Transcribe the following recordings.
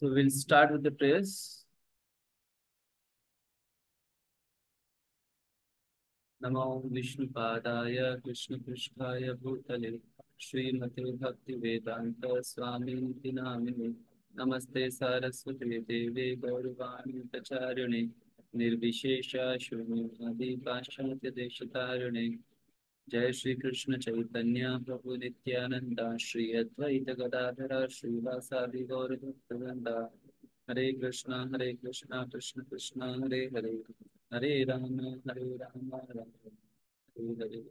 So we'll start with the prayers. नमो विष्णुपादाय कृष्णपृष्ठाय भूतले श्रीमते भक्तिवेदांत स्वामिनिति नामिने नमस्ते सारस्वते देवे गौरवाणी प्रचारिणे निर्विशेष शून्यवादी पाश्चात्य देशतारिणे जय श्री कृष्ण चैतन्य प्रभु नित्यानंदा श्री अद्वैत गदाधर श्रीवासादि गौर भक्तवृंदा हरे Krishna Krishna Krishna Hare Hare Hare Ram Ram Hare Hare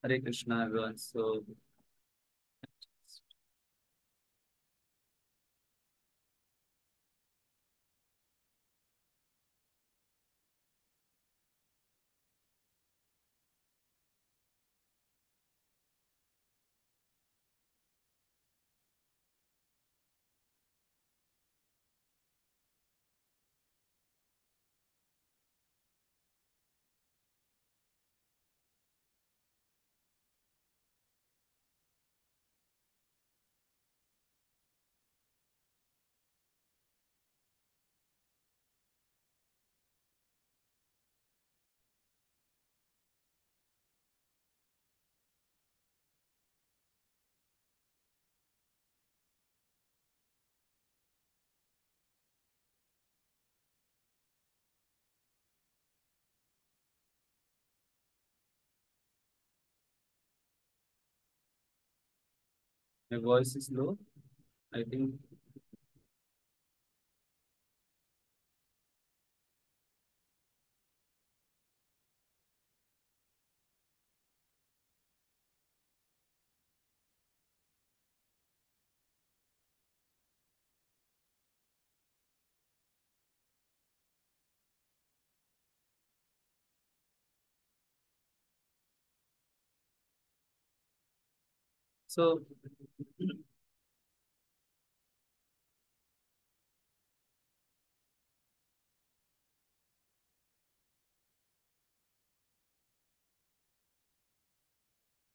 Hare Krishna everyone. So my voice is low, I think. So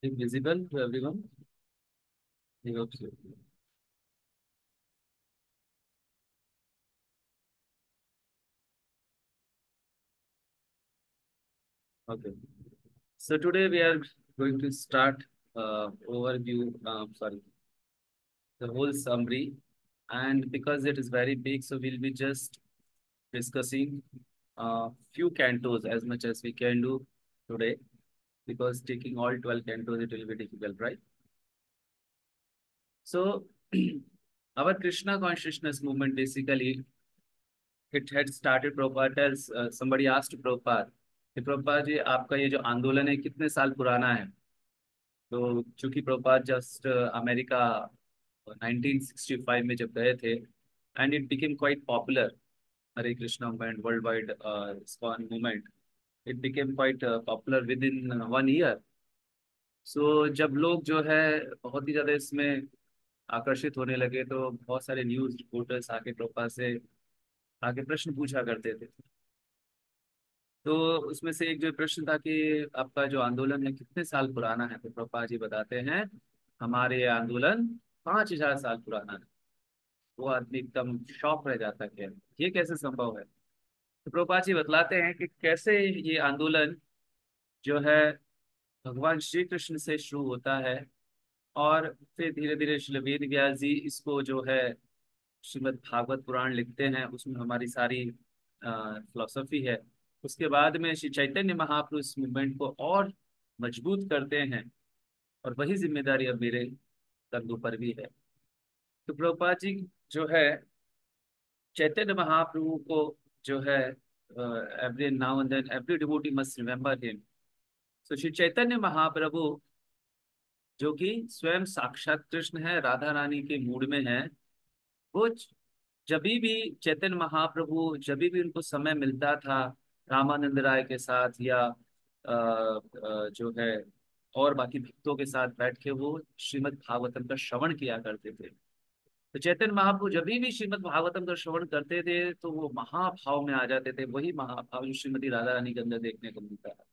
is visible to everyone? I hope so. Okay. So today we are going to start overview. Sorry, the whole summary, and because it is very big, so we'll be just discussing few cantos as much as we can do today, because taking all 12 cantos it will be difficult, right? So our Krishna consciousness movement, basically it had started. Prabhupada tells, somebody asked Prabhupada कि प्रभुपाद जी आपका ये जो आंदोलन है कितने साल पुराना है। तो चूंकि प्रभुपाद जस्ट अमेरिका 1965 में जब गए थे, and it became quite popular, Hare Krishna movement world wide ISKCON movement, it became quite popular within 1 year. So जब लोग जो है बहुत ही ज़्यादा इसमें आकर्षित होने लगे, तो बहुत सारे न्यूज़ रिपोर्टर्स आके प्रभुपाद से आके प्रश्न पूछा करते थे। तो उसमें से एक जो प्रश्न था कि आपका जो आंदोलन है कितने साल पुराना है, तो प्रभुपाद जी बताते हैं हमारे ये आंदोलन 5,000 साल पुराना है। वो आदमी एकदम शॉक रह जाता है कि ये कैसे संभव है। तो प्रभुपाद जी बतलाते हैं कि कैसे ये आंदोलन जो है भगवान श्री कृष्ण से शुरू होता है, और फिर धीरे धीरे श्री वेद व्यास जी इसको जो है श्रीमद् भागवत पुराण लिखते हैं, उसमें हमारी सारी फिलोसफी है। उसके बाद में श्री चैतन्य महाप्रभु इस मूवमेंट को और मजबूत करते हैं, और वही जिम्मेदारी अब मेरे कंधों पर भी है। तो प्रभुपाद जी जो है चैतन्य महाप्रभु को जो है every now and then every devotee must remember him. So Shri Chaitanya Mahaprabhu जो कि स्वयं साक्षात कृष्ण है, राधा रानी के मूड में है, वो जब भी चैतन्य महाप्रभु जब भी उनको समय मिलता था रामानंद राय के साथ या जो है और बाकी भक्तों के साथ बैठ के वो श्रीमद् भागवतम का श्रवण किया करते थे। तो चैतन्य महाप्रभु जब भी श्रीमद् भागवतम का श्रवण करते थे तो वो महाभाव में आ जाते थे, वही महाभाव जो श्रीमती राधा रानी के अंदर देखने को मिलता है।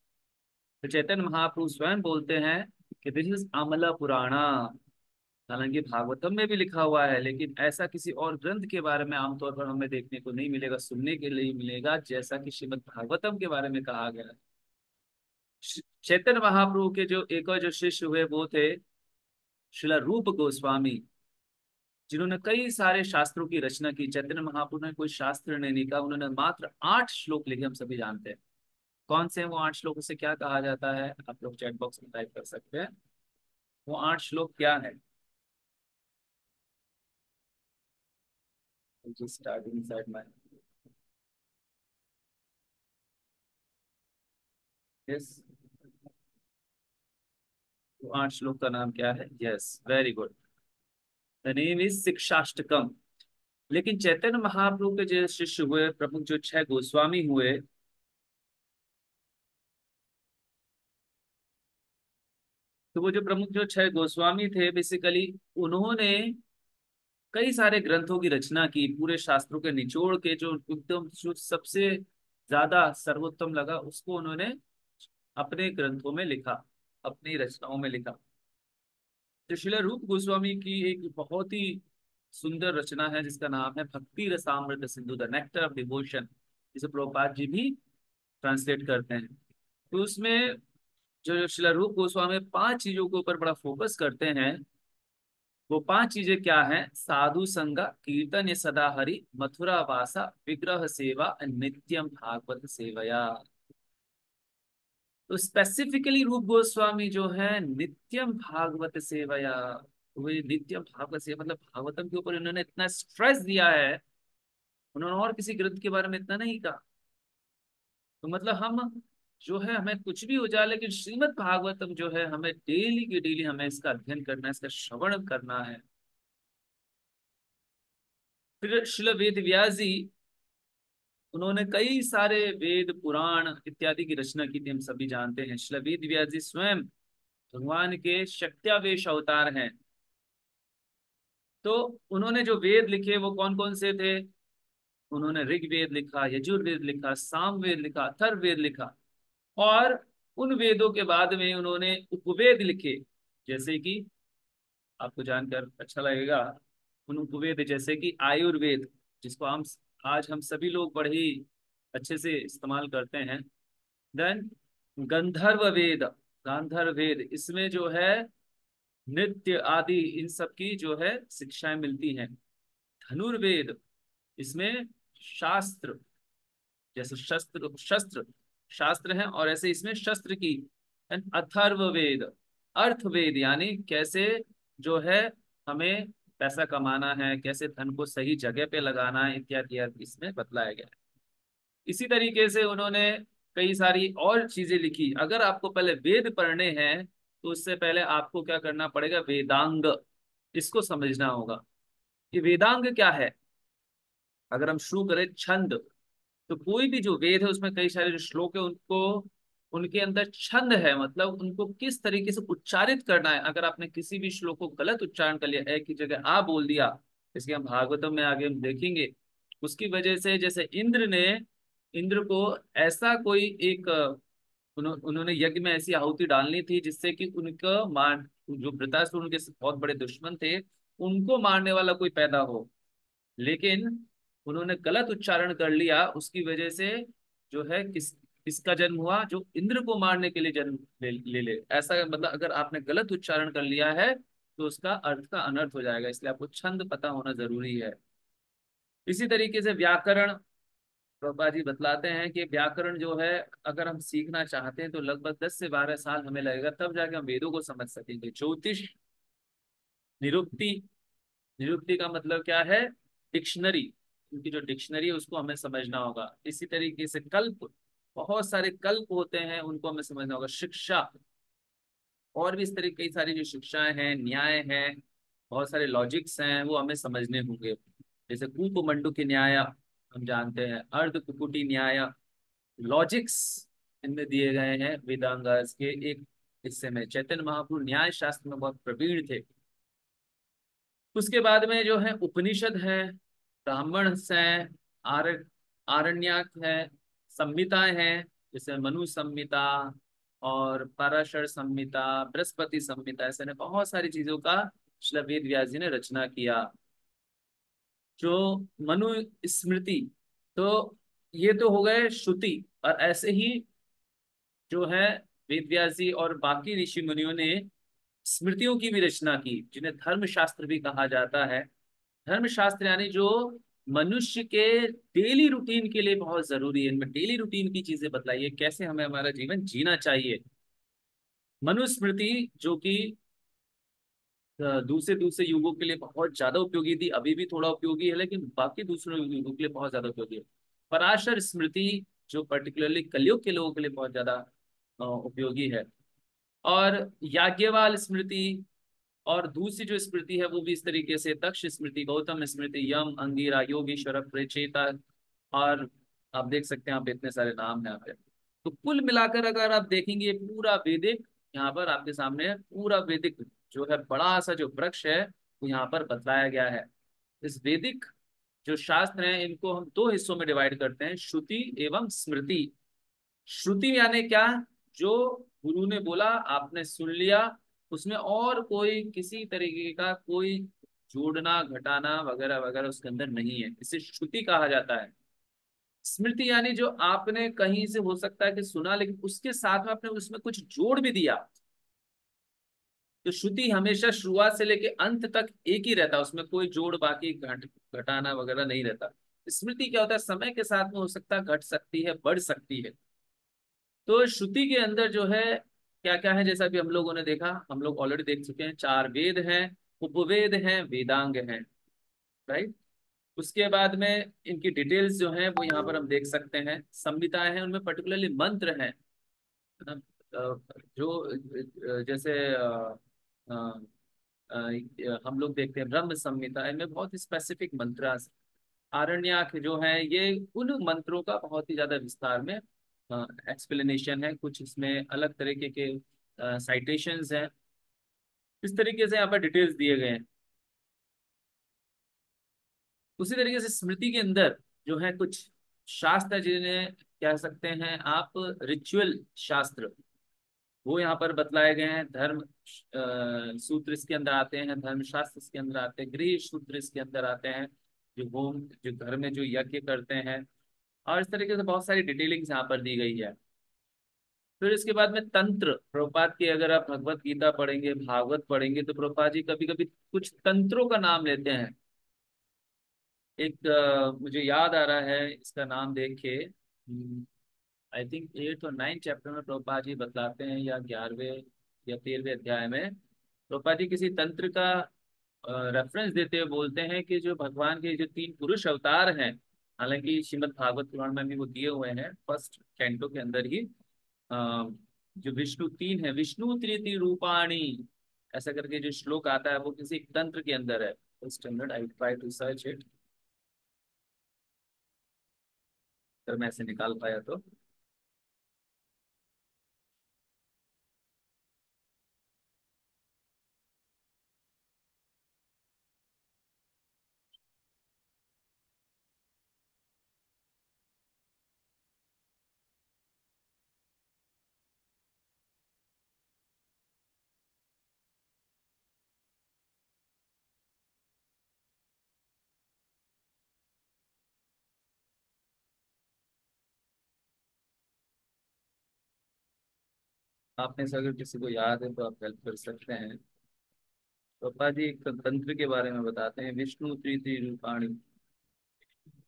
तो चैतन्य महाप्रभु स्वयं बोलते हैं कि दिस इज अमला पुराणा, हालांकि भागवतम में भी लिखा हुआ है, लेकिन ऐसा किसी और ग्रंथ के बारे में आमतौर पर हमें देखने को नहीं मिलेगा, सुनने के लिए मिलेगा, जैसा कि श्रीमद् भागवतम के बारे में कहा गया है। चैतन्य महाप्रभु के जो एक और जो शिष्य हुए वो थे श्रील रूप गोस्वामी, जिन्होंने कई सारे शास्त्रों की रचना की। चैतन्य महाप्रभु ने कोई शास्त्र नहीं लिखा, उन्होंने मात्र 8 श्लोक लिखे, हम सभी जानते हैं। कौन से हैं वो 8 श्लोक, उसे क्या कहा जाता है, आप लोग चैट बॉक्स में टाइप कर सकते हैं। वो 8 श्लोक क्या है? स्टार्टिंग साइड में। यस, वो 8 श्लोक का नाम क्या है? Yes, very good. The name is Shikshashtakam. लेकिन चैतन्य महाप्रभु के जो शिष्य हुए, प्रमुख जो 6 गोस्वामी हुए, तो वो जो प्रमुख जो 6 गोस्वामी थे, बेसिकली उन्होंने कई सारे ग्रंथों की रचना की, पूरे शास्त्रों के निचोड़ के जो एकदम जो सबसे ज्यादा सर्वोत्तम लगा उसको उन्होंने अपने ग्रंथों में लिखा, अपनी रचनाओं में लिखा। तो श्रील रूप गोस्वामी की एक बहुत ही सुंदर रचना है जिसका नाम है भक्ति Rasamrita Sindhu, the nectar of devotion, जिसे प्रभुपाद जी भी ट्रांसलेट करते हैं। तो उसमें जो श्रील रूप गोस्वामी 5 चीजों के ऊपर बड़ा फोकस करते हैं। वो 5 चीजें क्या हैं? साधु संगा, कीर्तन सदा हरि, मथुरा वासा, विग्रह सेवा, नित्यम भागवत सेवया। तो स्पेसिफिकली रूप गोस्वामी जो है नित्यम भागवत सेवया, तो ये नित्यम भागवत सेवा मतलब भागवतम के ऊपर इन्होंने इतना स्ट्रेस दिया है। उन्होंने और किसी ग्रंथ के बारे में इतना नहीं कहा। तो मतलब हम जो है, हमें कुछ भी हो जाए, लेकिन श्रीमद् भागवतम जो है हमें डेली की डेली हमें इसका अध्ययन करना है, इसका श्रवण करना है। फिर श्रील वेद व्यास जी, उन्होंने कई सारे वेद पुराण इत्यादि की रचना की थी, हम सभी जानते हैं। श्रील वेद व्यास जी स्वयं भगवान के शक्त्यावेश अवतार हैं। तो उन्होंने जो वेद लिखे वो कौन कौन से थे? उन्होंने ऋग्वेद लिखा, यजुर्वेद लिखा, सामवेद लिखा, अथर्ववेद लिखा। और उन वेदों के बाद में उन्होंने उपवेद लिखे, जैसे कि आपको जानकर अच्छा लगेगा, उन उपवेद जैसे कि आयुर्वेद, जिसको हम आज हम सभी लोग बड़े ही अच्छे से इस्तेमाल करते हैं। देन गंधर्व वेद, गांधर्व वेद, इसमें जो है नृत्य आदि इन सब की जो है शिक्षाएं मिलती हैं। धनुर्वेद, इसमें शास्त्र, जैसे शस्त्र शस्त्र शास्त्र है, और ऐसे इसमें शस्त्र की। अथर्ववेद, अर्थवेद, यानी कैसे जो है हमें पैसा कमाना है, कैसे धन को सही जगह पे लगाना है, इत्यादि इसमें बतलाया गया है। इसी तरीके से उन्होंने कई सारी और चीजें लिखी। अगर आपको पहले वेद पढ़ने हैं तो उससे पहले आपको क्या करना पड़ेगा? वेदांग, इसको समझना होगा। ये वेदांग क्या है? अगर हम शुरू करें छंद, तो कोई भी जो वेद है उसमें कई सारे जो श्लोक है उनको, उनके अंदर छंद है, मतलब उनको किस तरीके से उच्चारित करना है। अगर आपने किसी भी श्लोक को गलत उच्चारण कर लिया, एक की जगह आ बोल दिया, इसके हम भागवतम में आगे हम देखेंगे, उसकी वजह से जैसे इंद्र ने, इंद्र को ऐसा कोई एक उन्होंने यज्ञ में ऐसी आहुति डालनी थी जिससे कि उनका मान, जो वृतासुर उनके बहुत बड़े दुश्मन थे, उनको मारने वाला कोई पैदा हो, लेकिन उन्होंने गलत उच्चारण कर लिया, उसकी वजह से जो है किसका जन्म हुआ? जो इंद्र को मारने के लिए जन्म ले ऐसा, मतलब अगर आपने गलत उच्चारण कर लिया है तो उसका अर्थ का अनर्थ हो जाएगा, इसलिए आपको छंद पता होना जरूरी है। इसी तरीके से व्याकरण, प्रभुपाद जी बतलाते हैं कि व्याकरण जो है अगर हम सीखना चाहते हैं तो लगभग 10 से 12 साल हमें लगेगा, तब जाके हम वेदों को समझ सकेंगे। ज्योतिष, निरुक्ति, निरुक्ति का मतलब क्या है? डिक्शनरी, उनकी जो डिक्शनरी है उसको हमें समझना होगा। इसी तरीके से कल्प, बहुत सारे कल्प होते हैं, उनको हमें समझना होगा। शिक्षा, और भी इस तरह कई सारी जो शिक्षाएं हैं, न्याय हैं, बहुत सारे लॉजिक्स हैं, वो हमें समझने होंगे। जैसे कूप मंडूक न्याय हम जानते हैं, अर्ध कुकुटी न्याय, लॉजिक्स इनमें दिए गए हैं वेदांगास के एक हिस्से में। चैतन्य महाप्रभु न्याय शास्त्र में बहुत प्रवीण थे। उसके बाद में जो है उपनिषद है, ब्राह्मण हैं, आर आरण्यक है, संहिताएं हैं, जैसे मनु संहिता और पराशर संहिता, बृहस्पति संहिता, ऐसे ने बहुत सारी चीजों का श्री वेद व्यास जी ने रचना किया, जो मनु स्मृति। तो ये तो हो गए श्रुति। और ऐसे ही जो है वेद व्यास जी और बाकी ऋषि मुनियों ने स्मृतियों की भी रचना की, जिन्हें धर्म शास्त्र भी कहा जाता है। धर्म शास्त्र यानी जो मनुष्य के डेली रूटीन के लिए बहुत जरूरी है, इनमें डेली रूटीन की चीजें बतलाई है, कैसे हमें हमारा जीवन जीना चाहिए। मनुस्मृति जो कि दूसरे दूसरे युगों के लिए बहुत ज्यादा उपयोगी थी, अभी भी थोड़ा उपयोगी है, लेकिन बाकी दूसरे युगों के लिए बहुत ज्यादा उपयोगी है। पराशर स्मृति जो पर्टिकुलरली कलयुग के लोगों के लिए बहुत ज्यादा उपयोगी है। और याज्ञवाल स्मृति, और दूसरी जो स्मृति है वो भी इस तरीके से, दक्ष स्मृति, गौतम स्मृति, यम, अंगिरा, योगीश्वर, प्रचेता। और आप देख सकते हैं, आप इतने सारे नाम हैं यहाँ पे। तो कुल मिलाकर अगर आप देखेंगे पूरा वैदिक, यहाँ पर आपके सामने है, पूरा वैदिक जो है बड़ा सा जो वृक्ष है वो यहाँ पर बतलाया गया है। इस वैदिक जो शास्त्र हैं इनको हम दो हिस्सों में डिवाइड करते हैं, श्रुति एवं स्मृति। श्रुति यानी क्या? जो गुरु ने बोला आपने सुन लिया, उसमें और कोई किसी तरीके का कोई जोड़ना घटाना वगैरह वगैरह उसके अंदर नहीं है, इसे श्रुति कहा जाता है। स्मृति यानी जो आपने कहीं से हो सकता है कि सुना, लेकिन उसके साथ में आपने उसमें कुछ जोड़ भी दिया। तो श्रुति हमेशा शुरुआत से लेके अंत तक एक ही रहता है, उसमें कोई जोड़ बाकी घटाना वगैरह नहीं रहता। स्मृति क्या होता है? समय के साथ में हो सकता है, घट सकती है, बढ़ सकती है। तो श्रुति के अंदर जो है क्या क्या है, जैसा कि हम लोगों ने देखा, हम लोग ऑलरेडी देख चुके हैं, चार वेद हैं, उपवेद हैं, वेदांग हैं, राइट। उसके बाद में इनकी डिटेल्स जो हैं वो यहाँ पर हम देख सकते हैं। संहिताएं हैं, उनमें पर्टिकुलरली मंत्र हैं, है ना। जो जैसे हम लोग देखते हैं ब्रह्म संहिता, इनमें बहुत स्पेसिफिक मंत्र। आरण्यक जो है ये उन मंत्रों का बहुत ही ज्यादा विस्तार में एक्सप्लेनेशन है, कुछ इसमें अलग तरीके के साइटेशंस हैं। इस तरीके से यहाँ पर डिटेल्स दिए गए हैं। उसी तरीके से स्मृति के अंदर जो है कुछ शास्त्र, जिन्हें कह सकते हैं आप रिचुअल शास्त्र, वो यहाँ पर बतलाए गए हैं। धर्म सूत्र इसके अंदर आते हैं, धर्म शास्त्र इसके अंदर आते हैं, गृह सूत्र इसके अंदर आते हैं, जो होम जो घर में जो यज्ञ करते हैं। और इस तरीके से बहुत सारी डिटेलिंग्स यहाँ पर दी गई है। फिर इसके बाद में तंत्र, प्रभुपाद की अगर आप भगवत गीता पढ़ेंगे, भागवत पढ़ेंगे, तो प्रभुपाद जी कभी कभी कुछ तंत्रों का नाम लेते हैं। एक मुझे याद आ रहा है इसका नाम देख के, आई थिंक 8 और 9 चैप्टर में प्रभुपाद जी बतलाते हैं, या 11वें या 13वें अध्याय में प्रभुपाद जी किसी तंत्र का रेफरेंस देते हुए बोलते हैं कि जो भगवान के जो तीन पुरुष अवतार हैं, हालांकि श्रीमद् भागवत पुराण में भी वो दिए हुए हैं फर्स्ट कैंटो के अंदर ही, जो विष्णु तीन है, विष्णु त्रिति रूपाणी, ऐसा करके जो श्लोक आता है वो किसी एक तंत्र के अंदर है। Standard I try to search it, अगर मैं ऐसे निकाल पाया तो। आप में से अगर किसी को याद है तो आप हेल्प कर सकते हैं। पापा जी एक तंत्र के बारे में बताते हैं, विष्णु त्रिति रूपाणी।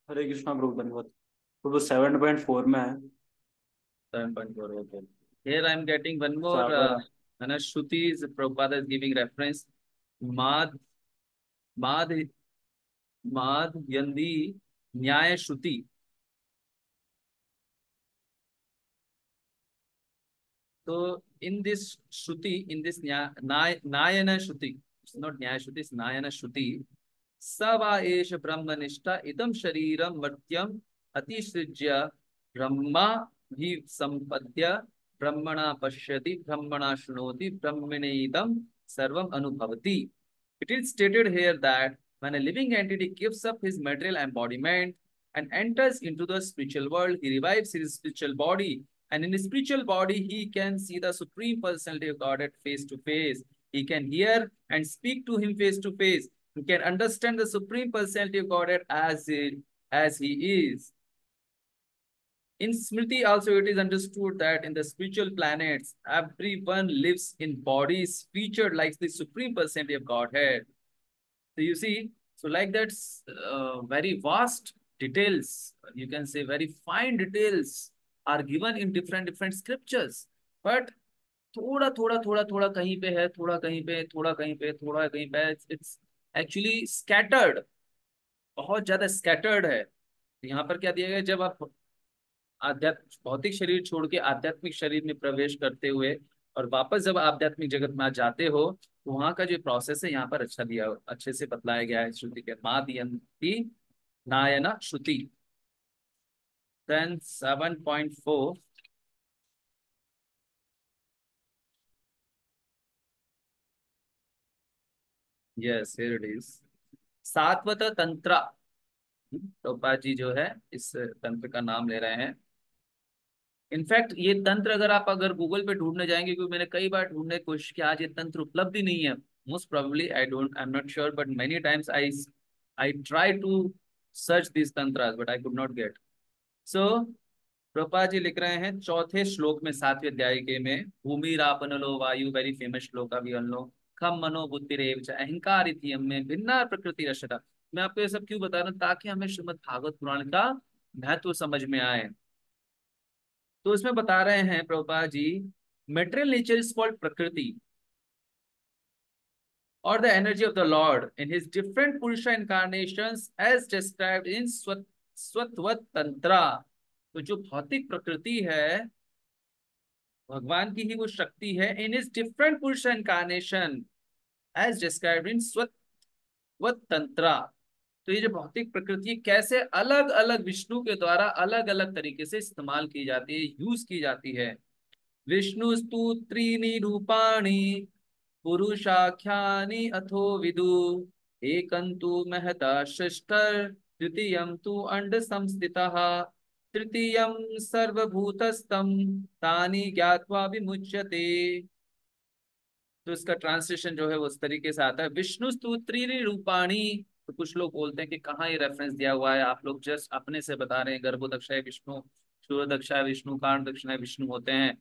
हरे कृष्णा प्रभु धन्यवाद। तो वो 7.4 में है। 7.4, okay. Here I am getting one more Sagar. Shrutis Prabhupada is giving reference. Mad Mad Mad Yandi Nyaya Shruti. So in this Shruti, in this Nayana Shruti, it's not Nyaya Shruti, it's Nayana Shruti. Sava Esha Brahmanishta Idam Shariram Vatyam Atisrijya Brahma Bhi Sampadya Brahmana Pashyati Brahmana Shnoti Brahmane Idam Sarvam Anubhavati. It is stated here that when a living entity gives up his material embodiment and enters into the spiritual world, he revives his spiritual body, and in his spiritual body, he can see the Supreme Personality of Godhead face to face. He can hear and speak to him face to face. He can understand the supreme personality of Godhead as he is. In Smriti also it is understood that in the spiritual planets, everyone lives in bodies featured like the supreme personality of Godhead. So you see, so like that's very vast details, you can say very fine details are given in different different scriptures. But थोड़ा थोड़ा थोड़ा थोड़ा कहीं पे है, थोड़ा कहीं पे, थोड़ा कहीं पे, थोड़ा कहीं पे, इट्स एक्चुअली स्कैटर्ड, बहुत ज्यादा स्कैटर्ड है। तो यहाँ पर क्या दिया गया, जब आप आध्यात्म भौतिक शरीर छोड़ के आध्यात्मिक शरीर में प्रवेश करते हुए और वापस जब आध्यात्मिक जगत में आ जाते हो, तो वहां का जो प्रोसेस है यहाँ पर अच्छा दिया, अच्छे से बतलाया गया है श्रुति के मादयंती नायना श्रुति। Then 7.4, yes here it is, Satvata Tantra. Prabhupada जी जो है इस तंत्र का नाम ले रहे हैं। इनफैक्ट ये तंत्र अगर गूगल पे ढूंढने जाएंगे, क्योंकि मैंने कई बार ढूंढने की कोशिश की, आज ये तंत्र उपलब्ध ही नहीं है। Most probably I am not sure, but many times I try to search this tantra but I could not get. So Prabhupada ji लिख रहे हैं चौथे श्लोक में, 7वें अध्याय के में, भूमि रापनलो वायु, वेरी फेमस श्लोक अभी हम लोग, खम मनो बुद्धिरेव च अहंकार इति में भिन्ना प्रकृति रशता। मैं आपको ये सब क्यों बता रहा हूँ, ताकि हमें श्रीमद् भागवत पुराण का महत्व समझ में आए। तो इसमें बता रहे हैं Prabhupada ji, material nature is called प्रकृति or the energy of the Lord in his different Purusha incarnations as described in Swatvat Tantra। तो जो भौतिक प्रकृति है भगवान की ही वो शक्ति है, इन इज डिफरेंट पुरुषा इनकारनेशन एज डिस्क्राइब्ड इन स्वत तंत्रा। तो ये जो भौतिक प्रकृति कैसे अलग अलग विष्णु के द्वारा अलग अलग तरीके से इस्तेमाल की जाती है, यूज की जाती है। विष्णुस्तु त्रीणि रूपाणि पुरुषाख्यानि अथो विदु, एकंतु महता सृष्टर, द्वितीयं तु अंड संस्थितः, तृतीयं सर्वभूतस्थं, तानि ज्ञात्वा विमुच्यते। तो इसका ट्रांसलेशन जो है वो इस तरीके से आता है, विष्णु स्तुत्रीनि रूपाणी। तो कुछ लोग बोलते हैं कि कहाँ ये रेफरेंस दिया हुआ है, आप लोग जस्ट अपने से बता रहे हैं, गर्भोदक्षाय विष्णु, क्षुरोदक्षाय विष्णु, कारण दक्षिणाय विष्णु होते हैं।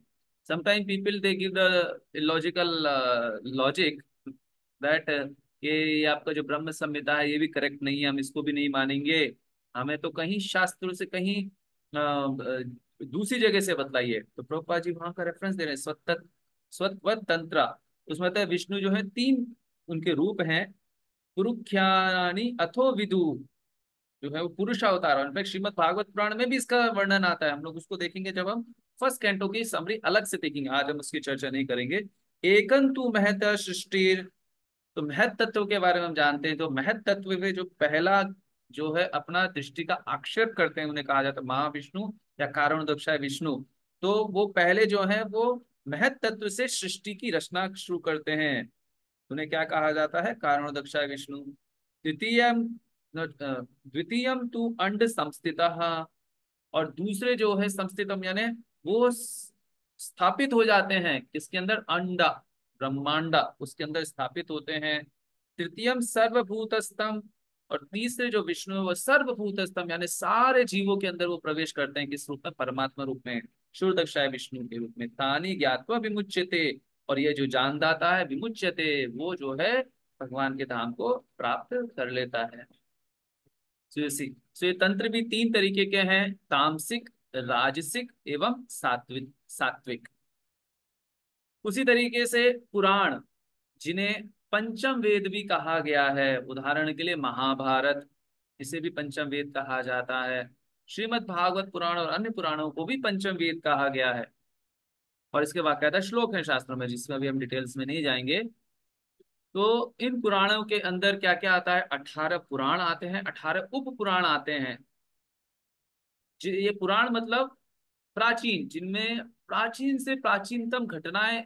Sometime people they give the illogical logic that ये आपका जो ब्रह्म संहिता है ये भी करेक्ट नहीं है, हम इसको भी नहीं मानेंगे, हमें तो कहीं शास्त्रों से कहीं दूसरी जगह से बतलाइए। तो प्रभुपाद जी वहां का रेफरेंस दे रहे हैं, स्वतवत तंत्र। उसमें होता है विष्णु जो है तीन उनके रूप हैं, पुरुख्यानि अथो विदु, जो है वो पुरुष अवतार है। इनफैक्ट श्रीमद् भागवत पुराण में भी इसका वर्णन आता है, हम लोग उसको देखेंगे जब हम फर्स्ट कैंटो की समरी अलग से देखेंगे, आज हम उसकी चर्चा नहीं करेंगे। एकंतु महत सृष्टिर, तो महत तत्व के बारे में हम जानते हैं। तो महत तत्व में जो पहला जो है अपना दृष्टि का आक्षेप करते हैं, उन्हें कहा जाता है महाविष्णु या कारण दक्षाय विष्णु। तो वो पहले जो है वो महत तत्व से सृष्टि की रचना शुरू करते हैं, उन्हें क्या कहा जाता है, कारण दक्षाय विष्णु। द्वितीयम द्वितीयम तु अंड संस्थितः, और दूसरे जो है संस्थितम यानी वो स्थापित हो जाते हैं किसके अंदर, अंडा ब्रह्मांडा उसके अंदर स्थापित होते हैं। तृतीयम सर्वभूतस्तम, और तीसरे जो विष्णु है वो सर्वभूतस्तम यानी सारे जीवों के अंदर वो प्रवेश करते हैं, किस रूप में, परमात्मा रूप में, शूर्दक्षाय विष्णु के रूप में। तानी ज्ञात्वा विमुच्यते, और ये जो जानदाता है विमुच्यते, वो जो है भगवान के धाम को प्राप्त कर लेता है। सो ये तंत्र भी तीन तरीके के हैं, तामसिक, राजसिक एवं सात्विक सात्विक। उसी तरीके से पुराण, जिन्हें पंचम वेद भी कहा गया है, उदाहरण के लिए महाभारत, इसे भी पंचम वेद कहा जाता है। श्रीमद् भागवत पुराण और अन्य पुराणों को भी पंचम वेद कहा गया है, और इसके बाकायदा श्लोक हैं शास्त्रों में, जिसमें अभी हम डिटेल्स में नहीं जाएंगे। तो इन पुराणों के अंदर क्या क्या आता है, 18 पुराण आते हैं, 18 उप पुराण आते हैं। ये पुराण मतलब प्राचीन, जिनमें प्राचीन से प्राचीनतम घटनाएं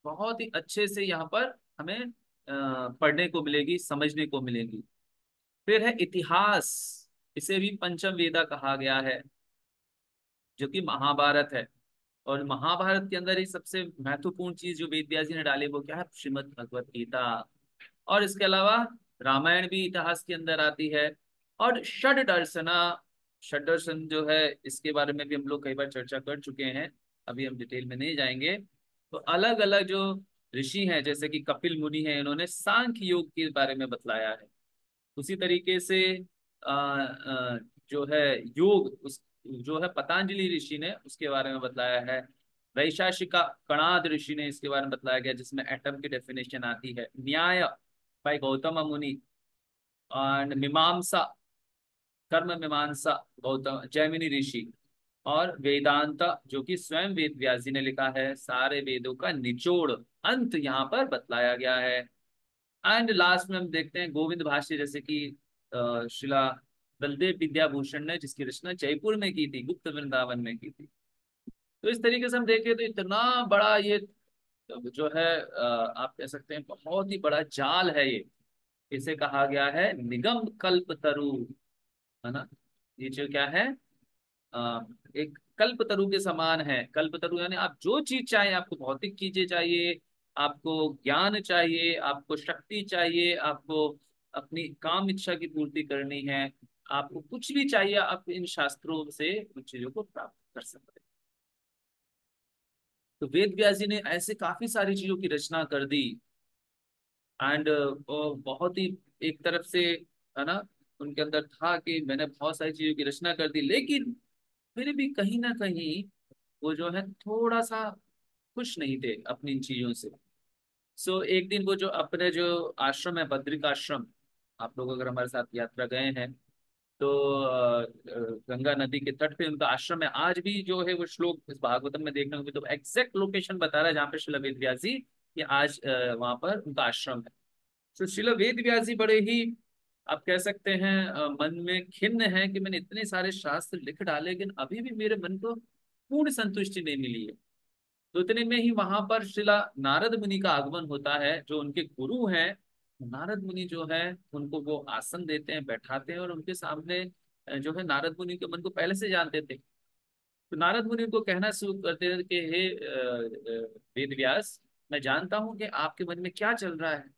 बहुत ही अच्छे से यहाँ पर हमें पढ़ने को मिलेगी, समझने को मिलेगी। फिर है इतिहास, इसे भी पंचम वेदा कहा गया है, जो कि महाभारत है। और महाभारत के अंदर ही सबसे महत्वपूर्ण चीज जो वेद व्यास जी ने डाली वो क्या है, श्रीमद् भगवत गीता। और इसके अलावा रामायण भी इतिहास के अंदर आती है। और षड दर्शना, षड दर्शन जो है इसके बारे में भी हम लोग कई बार चर्चा कर चुके हैं, अभी हम डिटेल में नहीं जाएंगे। तो अलग अलग जो ऋषि हैं जैसे कि कपिल मुनि हैं, इन्होंने सांख्य योग के बारे में बतलाया है। उसी तरीके से जो है योग, उस जो है पतंजलि ऋषि ने उसके बारे में बतलाया है। वैशाखिका कणाद ऋषि ने इसके बारे में बतलाया गया, जिसमें एटम की डेफिनेशन आती है। न्याय बाय गौतम मुनि, और मीमांसा, कर्म मीमांसा गौतम जैमिनी ऋषि, और वेदांत जो कि स्वयं वेद व्यास जी ने लिखा है। सारे वेदों का निचोड़ अंत यहाँ पर बतलाया गया है। एंड लास्ट में हम देखते हैं गोविंद भाष्य, जैसे कि शिला बलदेव विद्याभूषण ने जिसकी रचना जयपुर में की थी, गुप्त वृंदावन में की थी। तो इस तरीके से हम देखें तो इतना बड़ा ये जो है आप कह सकते हैं बहुत ही बड़ा जाल है ये। इसे कहा गया है निगम कल्प तरु, है ना। ये जो क्या है, एक कल्प तरु के समान है। कल्प तरु यानी आप जो चीज चाहे, आपको भौतिक चीजें चाहिए, आपको ज्ञान चाहिए, आपको शक्ति चाहिए, आपको अपनी काम इच्छा की पूर्ति करनी है, आपको कुछ भी चाहिए, आप इन शास्त्रों से उन चीजों को प्राप्त कर सकते हैं। तो वेद व्यास जी ने ऐसे काफी सारी चीजों की रचना कर दी। एंड बहुत ही एक तरफ से, है ना, उनके अंदर था कि मैंने बहुत सारी चीजों की रचना कर दी, लेकिन फिर भी कहीं ना कहीं वो जो है थोड़ा सा खुश नहीं थे अपनी इन चीजों से। सो एक दिन वो जो अपने जो आश्रम है बद्रिक आश्रम, आप लोग अगर हमारे साथ यात्रा गए हैं तो गंगा नदी के तट पे उनका आश्रम है। आज भी जो है वो श्लोक इस भागवतम में देखने को भी, तो एग्जैक्ट लोकेशन बता रहा है जहाँ पे श्रील वेद व्यास जी, ये आज वहां पर उनका आश्रम है। तो श्रील वेद व्यास जी बड़े ही, आप कह सकते हैं मन में खिन्न है कि मैंने इतने सारे शास्त्र लिख डाले, लेकिन अभी भी मेरे मन को पूर्ण संतुष्टि नहीं मिली है। तो इतने में ही वहां पर श्रीला नारद मुनि का आगमन होता है, जो उनके गुरु हैं। नारद मुनि जो है उनको वो आसन देते हैं, बैठाते हैं, और उनके सामने जो है नारद मुनि के मन को पहले से जानते थे। तो नारद मुनि को कहना शुरू करते थे कि हे वेद व्यास, मैं जानता हूं कि आपके मन में क्या चल रहा है।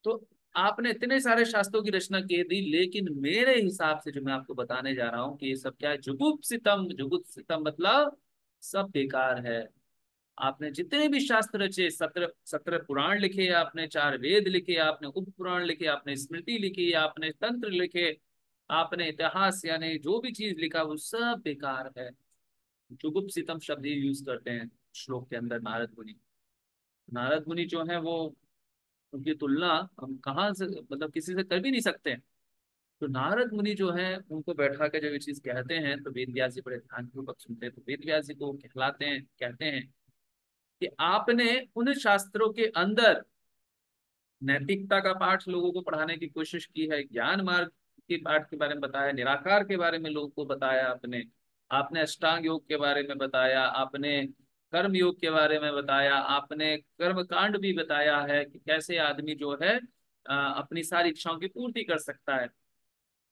तो आपने इतने सारे शास्त्रों की रचना की दी, लेकिन मेरे हिसाब से जो मैं आपको बताने जा रहा हूँ कि ये सब क्या है, जुगुप्सितम। जुगुप्सितम मतलब सब बेकार है। आपने जितने भी शास्त्र रचे, 17 पुराण लिखे, आपने 4 वेद लिखे, आपने उप पुराण लिखे, आपने स्मृति लिखी, आपने तंत्र लिखे, आपने इतिहास यानी जो भी चीज लिखा वो सब बेकार है। जुगुप्सितम शब्द ही यूज करते हैं श्लोक के अंदर नारद मुनि। नारद मुनि जो है वो, उनकी तुलना हम कहाँ से, मतलब किसी से कर भी नहीं सकते हैं। तो नारद मुनि जो है उनको बैठा के जब ये चीज कहते हैं तो वेद व्यास जी बड़े ध्यानपूर्वक सुनते हैं। तो वेद व्यास जी को कहलाते हैं, कहते हैं कि आपने उन शास्त्रों के अंदर नैतिकता का पाठ लोगों को पढ़ाने की कोशिश की है, ज्ञान मार्ग के पाठ के बारे में बताया, निराकार के बारे में लोगों को बताया आपने। आपने अष्टांग योग के बारे में बताया, आपने कर्म योग के बारे में बताया, आपने कर्म कांड भी बताया है कि कैसे आदमी जो है अपनी सारी इच्छाओं की पूर्ति कर सकता है।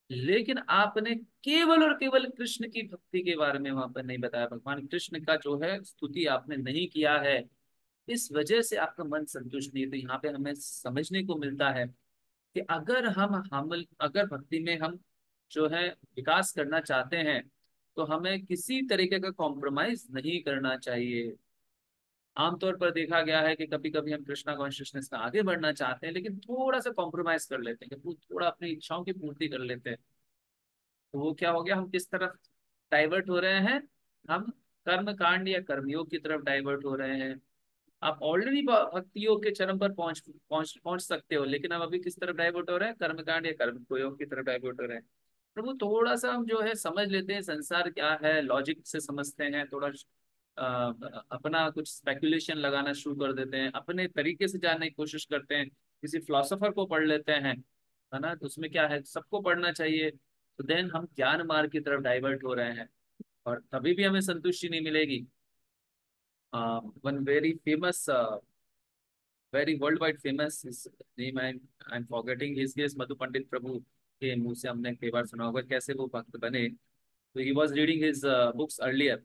लेकिन आपने केवल और केवल कृष्ण की भक्ति के बारे में वहां पर नहीं बताया। भगवान कृष्ण का जो है स्तुति आपने नहीं किया है, इस वजह से आपका मन संतुष्ट नहीं है। तो यहाँ पे हमें समझने को मिलता है कि अगर हम अगर भक्ति में हम जो है विकास करना चाहते हैं, तो हमें किसी तरीके का कॉम्प्रोमाइज नहीं करना चाहिए। आमतौर पर देखा गया है कि कभी कभी हम कृष्णा कॉन्शियसनेस में आगे बढ़ना चाहते हैं, लेकिन थोड़ा सा कॉम्प्रोमाइज कर लेते हैं, कि थोड़ा अपनी इच्छाओं की पूर्ति कर लेते हैं। तो वो क्या हो गया, हम किस तरफ डाइवर्ट हो रहे हैं, हम कर्म कांड या कर्मयोग की तरफ डाइवर्ट हो रहे हैं। आप ऑलरेडी भक्ति योग के चरम पर पहुंच पहुंच पहुंच सकते हो, लेकिन हम अभी किस तरफ डाइवर्ट हो रहे हैं, कर्म कांड या कर्म योग की तरफ डाइवर्ट हो रहे हैं। प्रभु थोड़ा सा हम जो है समझ लेते हैं संसार क्या है, लॉजिक से समझते हैं, थोड़ा अपना कुछ स्पेकुलेशन लगाना शुरू कर देते हैं, अपने तरीके से जानने की कोशिश करते हैं, किसी फिलोसोफर को पढ़ लेते हैं, है ना। तो उसमें क्या है, सबको पढ़ना चाहिए। तो देन हम ज्ञान मार्ग की तरफ डाइवर्ट हो रहे हैं, और कभी भी हमें संतुष्टि नहीं मिलेगी। One very famous, very world wide famous name, I am forgetting his guess, Madhu Pandit Prabhu के मुंह से हमने कई बार सुना होगा कैसे वो भक्त बने। तो he was reading his books earlier.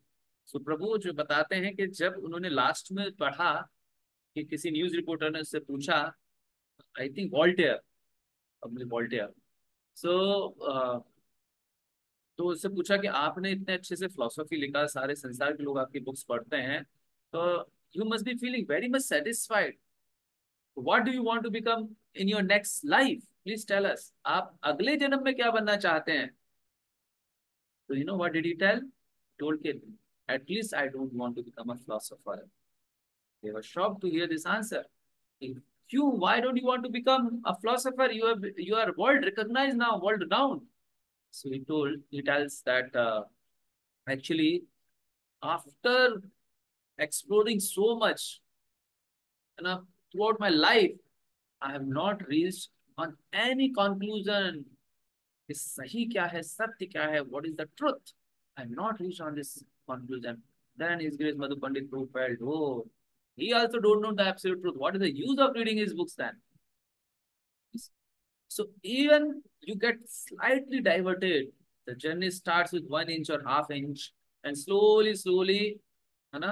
So Prabhu जो बताते हैं कि जब उन्होंने लास्ट में पढ़ा कि किसी न्यूज रिपोर्टर ने उससे पूछा, आई थिंक वॉल्टेयर, अब वॉल्टेयर, सो तो उससे पूछा कि आपने इतने अच्छे से फिलोसफी लिखा, सारे संसार के लोग आपकी बुक्स पढ़ते हैं, तो you must be feeling very much satisfied, what do you want to become in your next life, please tell us, आप अगले जन्म में क्या बनना चाहते हैं? तो you know what did he tell? Told के at least I don't want to become a philosopher. They were shocked to hear this answer. क्यों, why don't you want to become a philosopher? You are world recognized now, world renowned. So he tells that actually, after exploring so much, you know, throughout my life, I have not reached on any conclusion. कि सही क्या है, सत्य क्या है, what is the truth? I have not reached on this conclusion. Then His Grace Madhu Pandit Prabhu felt, oh, he also don't know the absolute truth. What is the use of reading his books then? So even you get slightly diverted. The journey starts with 1 inch or half inch, and slowly, slowly, you know,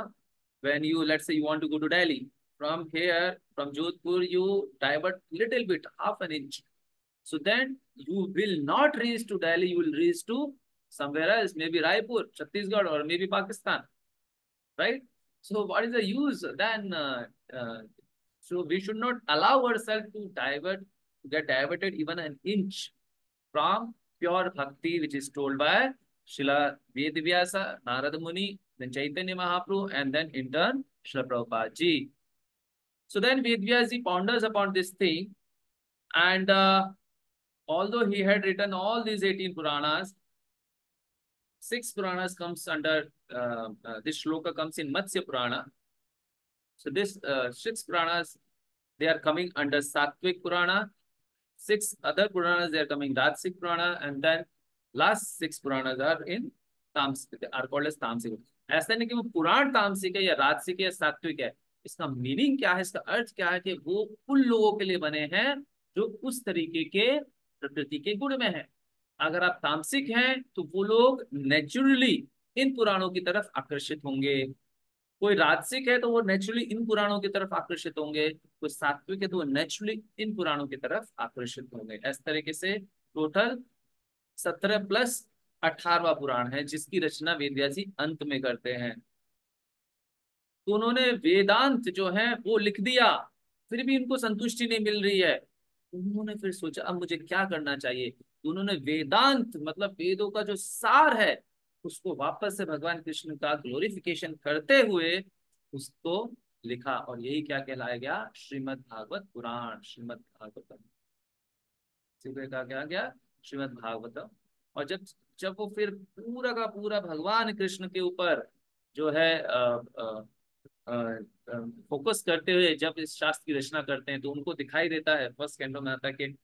when you, let's say you want to go to Delhi, from here, from Jodhpur, you divert little bit, half an inch. So then you will not reach to Delhi, you will reach to somewhere else, maybe Raipur, Chhattisgarh, or maybe Pakistan, right? So what is the use then? So we should not allow ourselves to get diverted even an inch from pure bhakti, which is told by Srila Vedvyasa, Narada Muni, then Chaitanya Mahaprabhu, and then in turn Srila Prabhupada ji. So then Vedvyasa ponders upon this thing, and although he had written all these 18 Puranas, 6 Puranas comes under this shloka comes in Matsya Purana. So this 6 Puranas, they are coming under Sattvic Purana. 6 other Puranas, they are coming Rajasic Purana, and then last 6 Puranas are in Tamsic, are called as Tamsic. ऐसा नहीं कि वो पुराण तामसिक है या राजसिक है या सात्विक है, इसका मीनिंग क्या है, इसका अर्थ क्या है कि वो उन लोगों के लिए बने हैं जो उस तरीके के प्रकृति के गुण में है। अगर आप तामसिक हैं तो वो लोग नेचुरली इन पुराणों की तरफ आकर्षित होंगे, कोई राजसिक है तो वो नेचुरली इन पुराणों की तरफ आकर्षित होंगे, कोई सात्विक है तो वो नेचुरली इन पुराणों की तरफ आकर्षित होंगे। इस तरीके से टोटल 17 + 18वां पुराण है जिसकी रचना वेदव्यास जी अंत में करते हैं। तो उन्होंने वेदांत जो है वो लिख दिया, फिर भी उनको संतुष्टि नहीं मिल रही है। उन्होंने फिर सोचा अब मुझे क्या करना चाहिए, तो उन्होंने वेदांत मतलब वेदों का जो सार है उसको वापस से भगवान कृष्ण का ग्लोरिफिकेशन करते हुए उसको लिखा, और यही क्या कहलाया गया, श्रीमद् भागवत पुराण, श्रीमद् भागवतम। कहा क्या गया, श्रीमद् भागवतम। और जब जब वो फिर पूरा का पूरा भगवान कृष्ण के ऊपर जो है फोकस करते हुए जब इस शास्त्र की रचना करते हैं, तो उनको दिखाई देता है, फर्स्ट कैंटो में आता है कि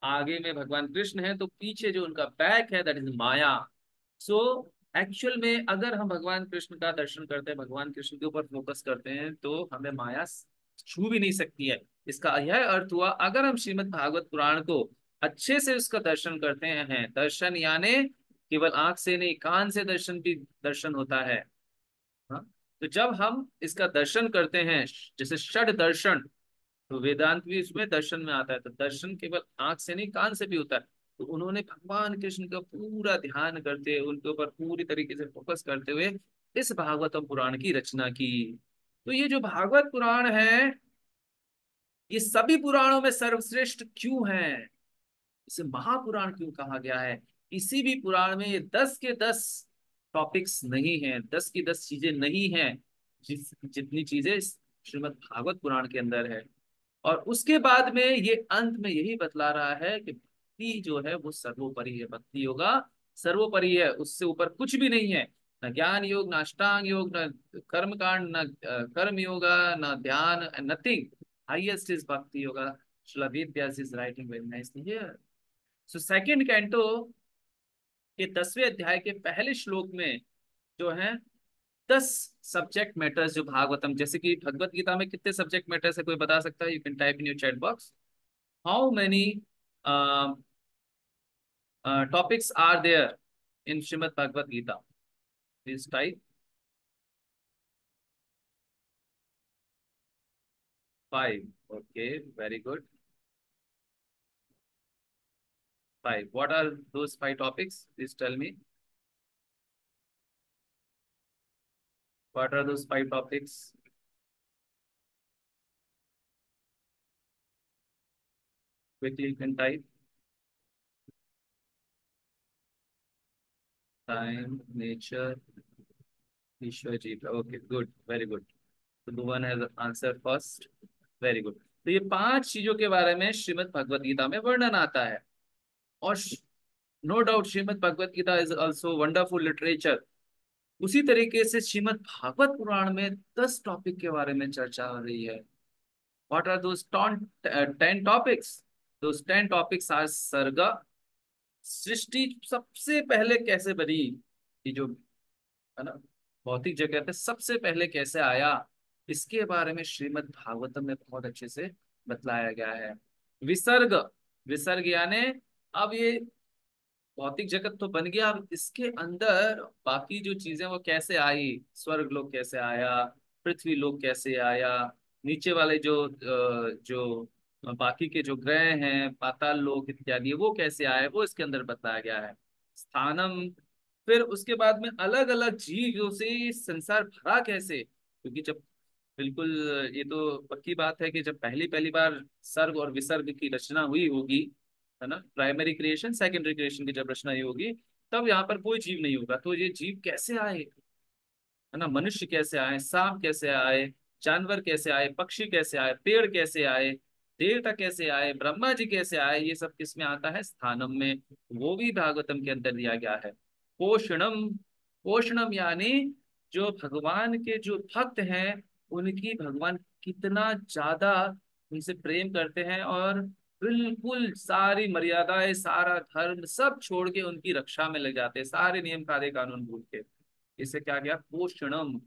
आगे में भगवान कृष्ण है तो पीछे जो उनका बैक है that is Maya. So actual में अगर हम भगवान कृष्ण का दर्शन करते हैं, भगवान कृष्ण के ऊपर फोकस करते हैं, तो हमें माया छू भी नहीं सकती है। इसका यह अर्थ हुआ अगर हम श्रीमद् भागवत पुराण को अच्छे से उसका दर्शन करते हैं, दर्शन यानी केवल आंख से नहीं कान से दर्शन भी दर्शन होता है। हाँ? तो जब हम इसका दर्शन करते हैं, जैसे षड दर्शन, तो वेदांत भी इसमें दर्शन में आता है, तो दर्शन केवल आंख से नहीं कान से भी होता है। तो उन्होंने भगवान कृष्ण का पूरा ध्यान करते हुए, उनके ऊपर पूरी तरीके से फोकस करते हुए इस भागवतम पुराण की रचना की। तो ये जो भागवत पुराण है, ये सभी पुराणों में सर्वश्रेष्ठ क्यों है, इसे महापुराण क्यों कहा गया है? किसी भी पुराण में ये 10 के 10 टॉपिक्स नहीं है, 10 की 10 चीजें नहीं है जितनी चीजें श्रीमद् भागवत पुराण के अंदर है। और उसके बाद में ये अंत में यही बतला रहा है कि भक्ति जो है वो सर्वोपरि है, भक्ति योगा सर्वोपरि है, उससे ऊपर कुछ भी नहीं है। न ज्ञान योग, न अष्टांग योग, न कर्म कांड, न कर्म योगा, न ध्यान, nothing. Highest is bhakti yoga. Srila Veda Vyasa is writing very nicely here. So second canto के 10वें अध्याय के पहले श्लोक में जो है 10 सब्जेक्ट मैटर्स जो भागवतम, जैसे कि भगवत गीता में कितने सब्जेक्ट मैटर्स है, कोई बता सकता है? You can type in your chat box, how many topics are there in Shrimad Bhagavad Gita, please type. Five, okay, very good. Five, what are those five topics, please tell me, what are those five topics? Quickly you can type. Time, nature, Ishvara ji, okay, good, very good. तो Bhuvan has answer first, very good. तो ये पांच चीजों के बारे में श्रीमद् भगवत गीता में वर्णन आता है। और no doubt Shrimad Bhagavad Gita is also wonderful literature. उसी तरीके से श्रीमद् भागवत पुराण में 10 टॉपिक के बारे में चर्चा हो रही है। What are those 10 topics? Those 10 topics are सर्ग, सृष्टि सबसे पहले कैसे बनी, ये जो है ना भौतिक जगत है, सबसे पहले कैसे आया, इसके बारे में श्रीमद् भागवतम में बहुत अच्छे से बतलाया गया है। विसर्ग, विसर्ग यानी अब ये भौतिक जगत तो बन गया, अब इसके अंदर बाकी जो चीजें वो कैसे आई, स्वर्ग लोक कैसे आया, पृथ्वी लोक कैसे आया, नीचे वाले जो बाकी के जो ग्रह हैं, पाताल लोक इत्यादि, वो कैसे आए, वो इसके अंदर बताया गया है। स्थानम, फिर उसके बाद में अलग अलग जीवों से ये संसार भरा कैसे, क्योंकि जब बिल्कुल ये तो पक्की बात है कि जब पहली पहली बार सर्ग और विसर्ग की रचना हुई होगी, है ना, प्राइमरी क्रिएशन सेकेंडरी क्रिएशन की जब रचना हुई होगी, तब यहाँ पर कोई जीव नहीं होगा। तो ये जीव कैसे आए, है ना, मनुष्य कैसे आए, सांप कैसे आए, जानवर कैसे आए, पक्षी कैसे आए, पेड़ कैसे आए, देवता कैसे आए, ब्रह्मा जी कैसे आए, ये सब किस में आता है? स्थानम में। वो भी भागवतम के अंदर दिया गया है। पोषणम, पोषणम यानी जो भगवान के जो भक्त हैं, उनकी भगवान कितना ज्यादा उनसे प्रेम करते हैं, और बिल्कुल सारी मर्यादाएं, सारा धर्म सब छोड़ के उनकी रक्षा में लग जाते हैं, सारे नियम कायदे कानून भूल के। इसे क्या गया? पोषणम।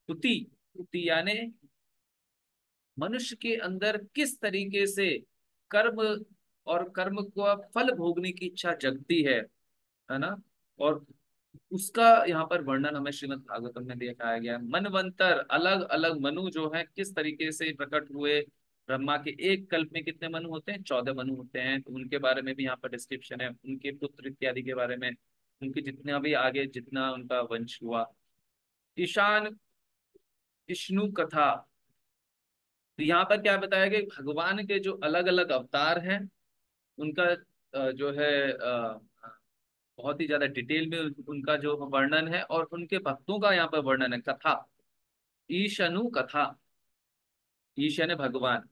पुति, पुति यानी मनुष्य के अंदर किस तरीके से कर्म और कर्म को फल भोगने की इच्छा जगती है ना, और उसका यहाँ पर वर्णन हमें श्रीमद् भागवतम में दिखाया गया है। मनवंतर, अलग अलग मनु जो है किस तरीके से प्रकट हुए। ब्रह्मा के एक कल्प में कितने मनु होते हैं? 14 मनु होते हैं। तो उनके बारे में भी यहाँ पर डिस्क्रिप्शन है, उनके पुत्र इत्यादि के बारे में, उनकी जितना भी आगे जितना उनका वंश हुआ। ईशान, विष्णु कथा। तो यहाँ पर क्या बताया गया? भगवान के जो अलग अलग अवतार हैं, उनका जो है बहुत ही ज्यादा डिटेल में उनका जो वर्णन है, और उनके भक्तों का यहाँ पर वर्णन है। कथा, ईशनु कथा, ईश यानी भगवान,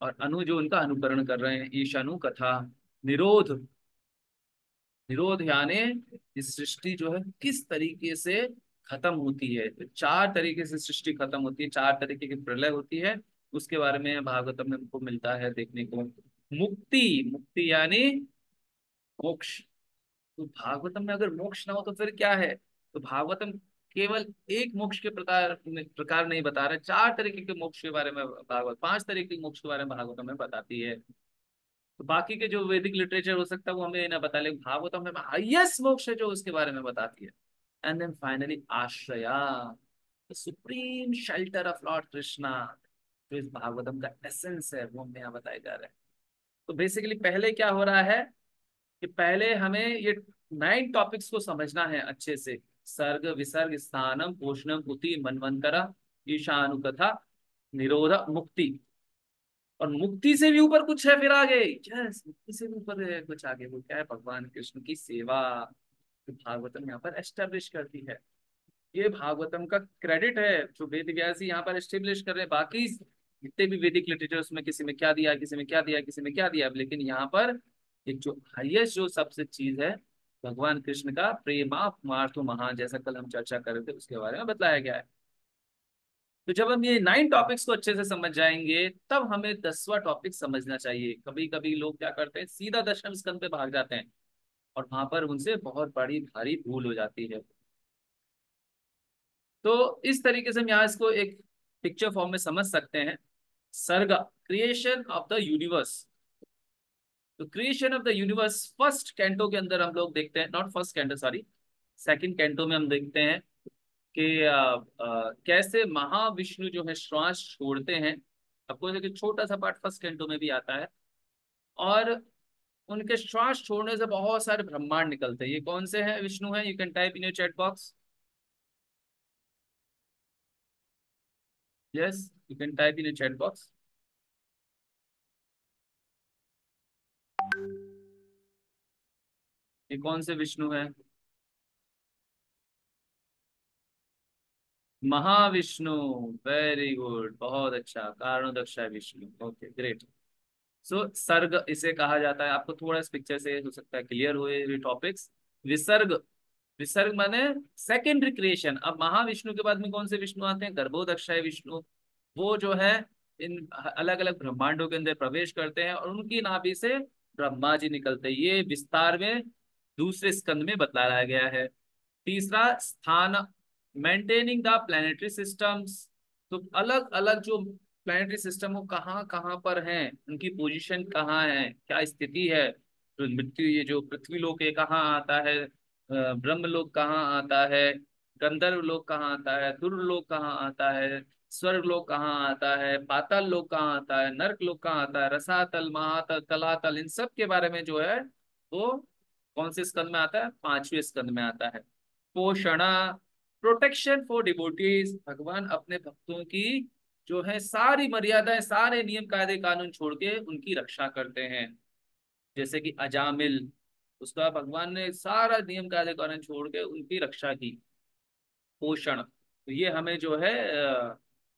और अनु जो उनका अनुकरण कर रहे हैं, ईशनु कथा। निरोध, निरोध यानी इस सृष्टि जो है किस तरीके से खत्म होती है। तो चार तरीके से सृष्टि खत्म होती है, चार तरीके की प्रलय होती है, उसके बारे में भागवतम में हमको मिलता है देखने को। मुक्ति, मुक्ति यानी मोक्ष। तो भागवतम में अगर मोक्ष ना हो तो फिर क्या है? तो भागवतम केवल एक मोक्ष के प्रकार नहीं बता रहे, चार तरीके के मोक्ष के बारे में भागवत, पांच तरीके के मोक्ष के बारे में भागवतम में बताती है। तो बाकी के जो वैदिक लिटरेचर हो सकता है वो हमें ना बता, लेकिन भागवतम में हाईएस्ट मोक्ष है जो उसके बारे में बताती है। And then finally ashraya, the supreme shelter of lord Krishna, जो इस भागवतम का एसेंस है, वो हमें यहाँ बताया जा रहा है। तो बेसिकली पहले क्या हो रहा है कि पहले हमें ये 9 टॉपिक्स को समझना है अच्छे से। सर्ग, विसर्ग, स्थानम, पोषणम, पुति, मनवंतरा, ईशानुकथा, निरोध, मुक्ति। और मुक्ति से भी ऊपर कुछ है फिर आगे। यस, मुक्ति से भी ऊपर है कुछ आगे, वो क्या है? भगवान कृष्ण की सेवा। तो भागवतम यहाँ पर एस्टेब्लिश करती है। ये भागवतम का क्रेडिट है जो वेद व्यास यहाँ पर एस्टेब्लिश कर रहे हैं। बाकी जितने भी वैदिक लिटरेचर उसमें किसी में क्या दिया, किसी में क्या दिया, किसी में क्या दिया, लेकिन यहाँ पर एक जो हाईएस्ट जो सबसे चीज है, भगवान कृष्ण का प्रेमात्मार्थो महान, जैसा कल हम चर्चा कर रहे थे, उसके बारे में बताया गया है। तो जब हम ये 9 टॉपिक्स को अच्छे से समझ जाएंगे, तब हमें 10वां टॉपिक समझना चाहिए। कभी कभी लोग क्या करते हैं, सीधा दशम स्कंद पे भाग जाते हैं, और वहां पर उनसे बहुत बड़ी भारी भूल हो जाती है। तो इस तरीके से हम यहाँ इसको एक पिक्चर फॉर्म में समझ सकते हैं। सर्ग, क्रिएशन ऑफ द यूनिवर्स। तो creation of the universe first canto के अंदर हम लोग देखते हैं, not first canto, sorry, second canto में हम देखते हैं कि कैसे महाविष्णु जो है श्वास छोड़ते हैं, आपको देखिए छोटा सा पार्ट फर्स्ट कैंटो में भी आता है। और उनके श्वास छोड़ने से बहुत सारे ब्रह्मांड निकलते हैं। ये कौन से हैं विष्णु हैं? You can type in your chat box. Yes, you can type in your chat box. ये कौन से विष्णु हैं? महाविष्णु। वेरी गुड, बहुत अच्छा, Karanodakashayi Vishnu. Okay great. So sarga इसे कहा जाता है। आपको थोड़ा इस पिक्चर से हो सकता है क्लियर हुए ये टॉपिक्स। विसर्ग, विसर्ग माने सेकेंडरी क्रिएशन। अब महाविष्णु के बाद में कौन से विष्णु आते हैं? गर्भोदक्षाय विष्णु। वो जो है इन अलग अलग ब्रह्मांडों के अंदर प्रवेश करते हैं और उनकी नाभि से ब्रह्मा जी निकलते हैं। ये विस्तार में दूसरे स्कंद में बतलाया गया है। तीसरा स्थान, मेंटेनिंग द प्लानिटरी सिस्टम्स। तो अलग अलग जो प्लानिटरी सिस्टम वो कहाँ कहाँ पर हैं, उनकी पोजीशन कहाँ है, क्या स्थिति है। तो मृत्यु, ये जो पृथ्वी लोक ये कहाँ आता है, ब्रह्म लोक कहाँ आता है, गंधर्व लोक कहाँ आता है, ध्रुव लोक कहाँ आता है, स्वर्ग लोक कहाँ आता है, पाताल लोक कहाँ आता है, नर्क लोक कहाँ आता है, रसातल, महातल, तलातल, इन सब के बारे में जो है वो कौन से स्कंद में आता है? पांचवें स्कंद में आता है। पोषणा, प्रोटेक्शन फॉर डिवोटीज। भगवान अपने भक्तों की जो है सारी मर्यादाएं, सारे नियम कायदे कानून छोड़ के उनकी रक्षा करते हैं। जैसे कि अजामिल, उसका भगवान ने सारा नियम कायदे कानून छोड़ के उनकी रक्षा की। पोषण, तो ये हमें जो है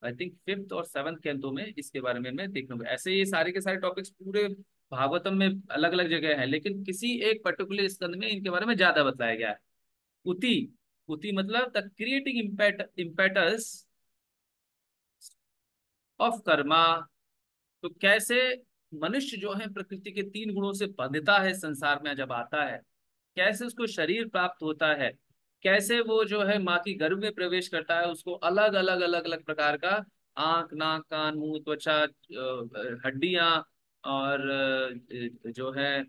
आई थिंक फिफ्थ और सेवंथ कैंतो में इसके बारे में मैं देखने को। ऐसे ये सारे के सारे टॉपिक्स पूरे भागवतम में अलग अलग जगह है, लेकिन किसी एक पर्टिकुलर स्कंद में इनके बारे में ज्यादा बताया गया है। उति, उति मतलब the creating impetus of Karma. तो कैसे मनुष्य जो है प्रकृति के तीन गुणों से बंधता है संसार में जब आता है, कैसे उसको शरीर प्राप्त होता है, कैसे वो जो है माँ की गर्भ में प्रवेश करता है, उसको अलग अलग अलग अलग प्रकार का आंख, नाक, कान, मुंह, त्वचा, हड्डियां और जो है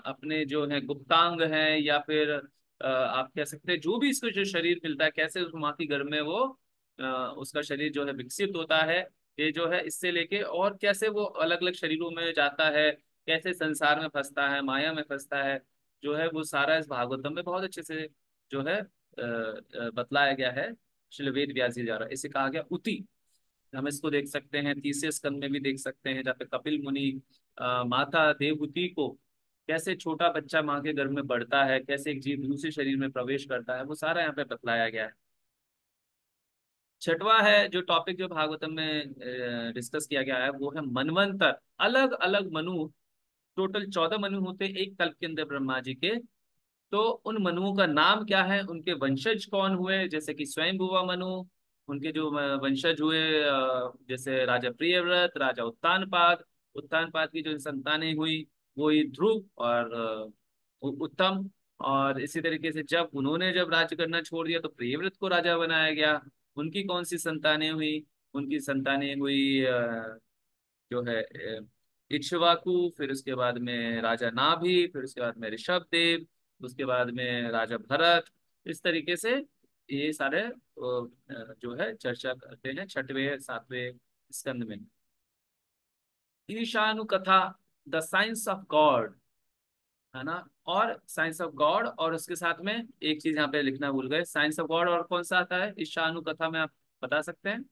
अपने जो है गुप्तांग है, या फिर आप कह सकते हैं जो भी इसको जो शरीर मिलता है, कैसे उस माँ की गर्भ में वो उसका शरीर जो है विकसित होता है। ये जो है इससे लेके और कैसे वो अलग अलग शरीरों में जाता है, कैसे संसार में फंसता है, माया में फंसता है, जो है वो सारा इस भागवतम में बहुत अच्छे से जो है बतलाया गया है। श्रील वेद व्यास जी द्वारा इसे कहा गया उति। हम इसको देख सकते हैं तीसरे स्कंद में भी देख सकते हैं, जहाँ पे कपिल मुनि माता देवहूति को, कैसे छोटा बच्चा माँ के गर्भ में बढ़ता है, कैसे एक जीव दूसरे शरीर में प्रवेश करता है, वो सारा यहाँ पे बतलाया गया है। छठवा है जो टॉपिक जो भागवतम में डिस्कस किया गया है वो है मनवंतर। अलग अलग मनु, टोटल 14 मनु होते हैं एक कल्प के अंदर ब्रह्मा जी के। तो उन मनुओं का नाम क्या है, उनके वंशज कौन हुए, जैसे कि स्वयंभुवा मनु, उनके जो वंशज हुए जैसे राजा प्रियव्रत, राजा उत्तानपाद, उत्तानपाद की जो संतानें हुई वो ही ध्रुव और उत्तम। और इसी तरीके से जब उन्होंने जब राज्य करना छोड़ दिया तो प्रियव्रत को राजा बनाया गया। उनकी कौन सी संतानें हुई? उनकी संतानें हुई जो है इक्ष्वाकु, फिर उसके बाद में राजा नाभि, फिर उसके बाद में ऋषभदेव, उसके बाद में राजा भरत। इस तरीके से ये सारे जो है चर्चा करते हैं छठवें सातवें स्कंद में। ईशानु कथा, द साइंस ऑफ गॉड, है ना। और साइंस ऑफ गॉड, और उसके साथ में एक चीज यहाँ पे लिखना भूल गए, साइंस ऑफ गॉड और कौन सा आता है ईशानु कथा में, आप बता सकते हैं?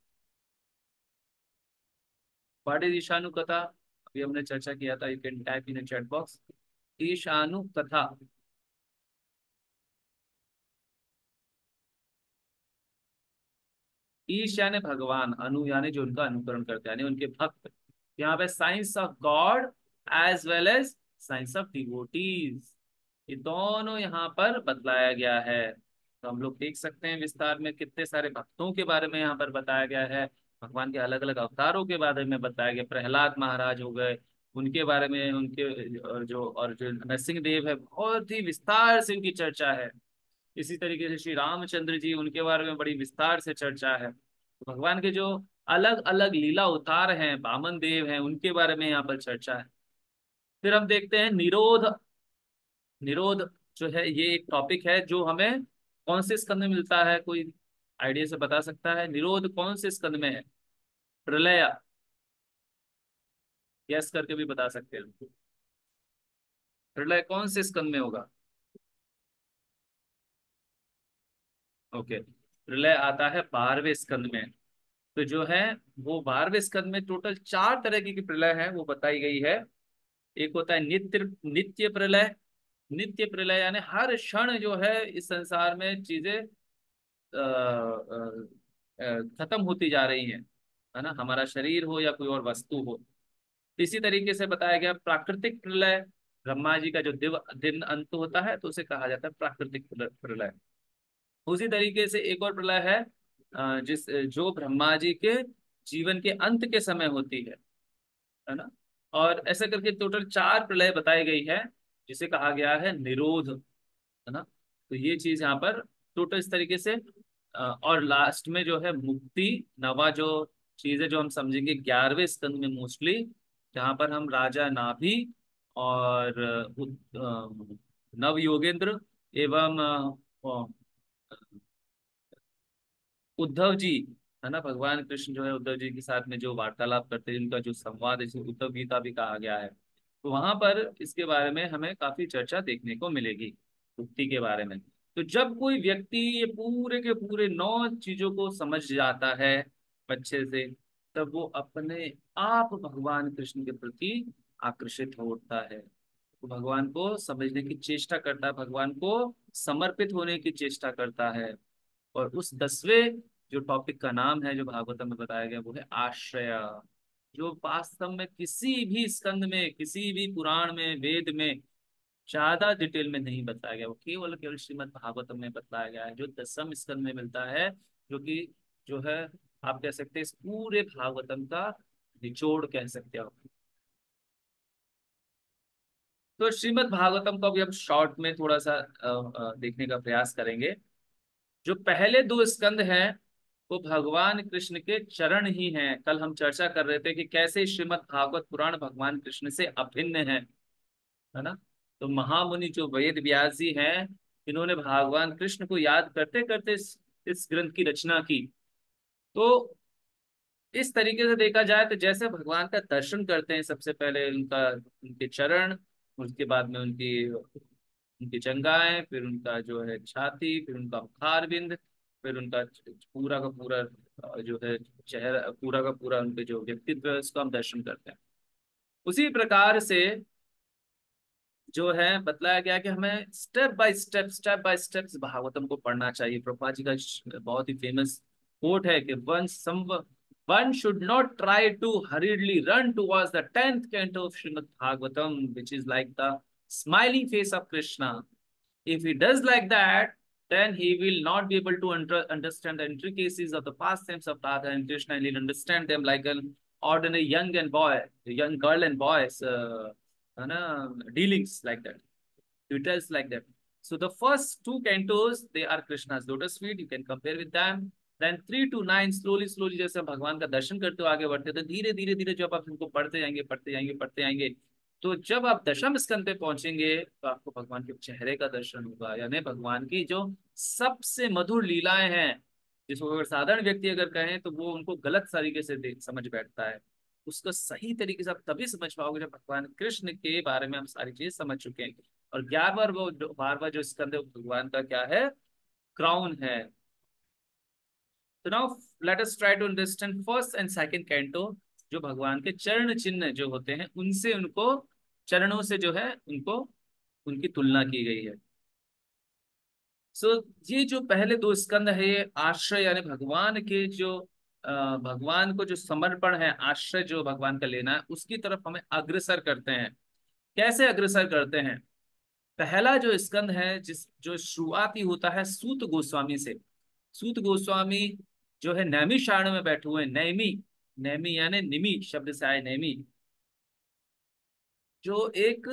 व्हाट इज ईशानु कथा? अभी हमने चर्चा किया था, you can type in chat box Ishanu katha. ईश यानी भगवान, अनु यानी जो उनका अनुकरण करते हैं, यानी उनके भक्त। यहाँ पे science of God as well as science of devotees, ये दोनों यहाँ पर बतलाया गया है। तो हम लोग देख सकते हैं विस्तार में कितने सारे भक्तों के बारे में यहाँ पर बताया गया है, भगवान के अलग अलग अवतारों के बारे में बताया गया। प्रहलाद महाराज हो गए, उनके बारे में, उनके और जो नरसिंह देव है, बहुत ही विस्तार से उनकी चर्चा है। इसी तरीके से श्री रामचंद्र जी, उनके बारे में बड़ी विस्तार से चर्चा है। तो भगवान के जो अलग अलग लीला अवतार हैं, बामन देव हैं, उनके बारे में यहाँ पर चर्चा है। फिर हम देखते हैं निरोध। निरोध जो है ये एक टॉपिक है जो हमें कौन से स्कंद में मिलता है, कोई आइडिया से बता सकता है? निरोध कौन से स्कंद में है? प्रलय, गैस करके भी बता सकते हैं। प्रलय कौन से स्कंद में होगा? ओके, प्रलय आता है 12वें स्कंद में। तो जो है वो 12वें स्कंद में टोटल 4 तरह की प्रलय है वो बताई गई है। एक होता है नित्य नित्य प्रलय। नित्य प्रलय यानी हर क्षण जो है इस संसार में चीजें खत्म होती जा रही हैं, है ना, हमारा शरीर हो या कोई और वस्तु हो। इसी तरीके से बताया गया प्राकृतिक प्रलय। ब्रह्मा जी का जो दिन अंत होता है तो उसे कहा जाता है प्राकृतिक प्रलय। उसी तरीके से एक और प्रलय है जिस जो ब्रह्मा जी के जीवन के अंत के समय होती है ना। और ऐसा करके टोटल 4 प्रलय बताई गई है, जिसे कहा गया है निरोध, है ना। तो ये चीज यहाँ पर टोटल इस तरीके से और लास्ट में जो है मुक्ति, नवा जो चीज है जो हम समझेंगे 11वें स्कंद में मोस्टली, जहाँ पर हम राजा नाभि और नव योगेंद्र एवं उद्धव जी, है ना, भगवान कृष्ण जो है उद्धव जी के साथ में जो वार्तालाप करते हैं, उनका जो संवाद है, जिसे उद्धव गीता भी कहा गया है, तो वहां पर इसके बारे में हमें काफी चर्चा देखने को मिलेगी मुक्ति के बारे में। तो जब कोई व्यक्ति ये पूरे के पूरे 9 चीजों को समझ जाता है अच्छे से, तब वो अपने आप भगवान कृष्ण के प्रति आकर्षित हो उठता है। तो भगवान को समझने की चेष्टा करता है, भगवान को समर्पित होने की चेष्टा करता है। और उस 10वें जो टॉपिक का नाम है जो भागवतम में बताया गया वो है आश्रय, जो वास्तव में किसी भी स्कंद में, किसी भी पुराण में, वेद में ज्यादा डिटेल में नहीं बताया गया। वो केवल केवल श्रीमद् भागवतम में बताया गया है, जो 10वें स्कंद में मिलता है, जो कि जो है आप कह सकते हैं इस पूरे भागवतम का निचोड़ कह सकते हो। तो श्रीमद् भागवतम को अभी हम शॉर्ट में थोड़ा सा देखने का प्रयास करेंगे। जो पहले 2 स्कंद हैं वो भगवान कृष्ण के चरण ही हैं। कल हम चर्चा कर रहे थे कि कैसे श्रीमद् भागवत पुराण भगवान कृष्ण से अभिन्न है ना। तो महामुनि जो वेद व्यास जी हैं, इन्होंने भगवान कृष्ण को याद करते करते इस ग्रंथ की रचना की। तो इस तरीके से देखा जाए तो जैसे भगवान का दर्शन करते हैं सबसे पहले उनका, उनके चरण, उसके बाद में उनकी उनकी जंघाएं, फिर उनका जो है छाती, फिर उनका मुखारविंद, फिर उनका पूरा का पूरा जो है चेहरा, पूरा का पूरा उनके जो व्यक्तित्व है उसको हम दर्शन करते हैं। उसी प्रकार से जो है बतलाया गया कि हमें स्टेप बाय स्टेप भागवतम को पढ़ना चाहिए। प्रभुपाद जी का बहुत ही फेमस कोट है कि one should not try to hurriedly run towards the 10th canto of Srimad Bhagavatam, which is like the smiling face of Krishna. If he does like that, then he will not be able to understand the intricacies of the pastimes of Radha and Krishna, and he'll understand them like an ordinary young girl and boys, dealings like that, details like that. So the first 2 cantos, they are Krishna's lotus feet. You can compare with them. Then 3 to 9 slowly जैसे हम भगवान का दर्शन करते हो आगे बढ़ते, तो धीरे धीरे धीरे जब आप इनको पढ़ते जाएंगे, तो जब आप दशम स्कंद पे पहुंचेंगे तो आपको भगवान के चेहरे का दर्शन होगा, यानी भगवान की जो सबसे मधुर लीलाएं हैं, जिसको अगर साधारण व्यक्ति अगर कहें तो वो उनको गलत तरीके से समझ बैठता है। उसको सही तरीके से आप तभी समझ पाओगे जब भगवान कृष्ण के बारे में हम सारी चीज समझ चुके हैं। और 12वां जो स्कंद है वो भगवान का क्या है, क्राउन है। तो now let us try to understand first and second canto, जो भगवान के चरण चिन्ह जो होते हैं उनसे, उनको चरणों से जो है उनको उनकी तुलना की गई है। सो ये जो पहले 2 स्कंद है ये आश्रय यानी भगवान के जो भगवान को जो समर्पण है, आश्रय जो भगवान का लेना है उसकी तरफ हमें अग्रसर करते हैं। कैसे अग्रसर करते हैं? पहला जो स्कंद है जिस जो शुरुआती होता है सूत गोस्वामी से। सूत गोस्वामी जो है नैमी शारण में बैठे हुए हैं। नैमी, नैमी यानी निमि शब्द से आए नैमी, जो एक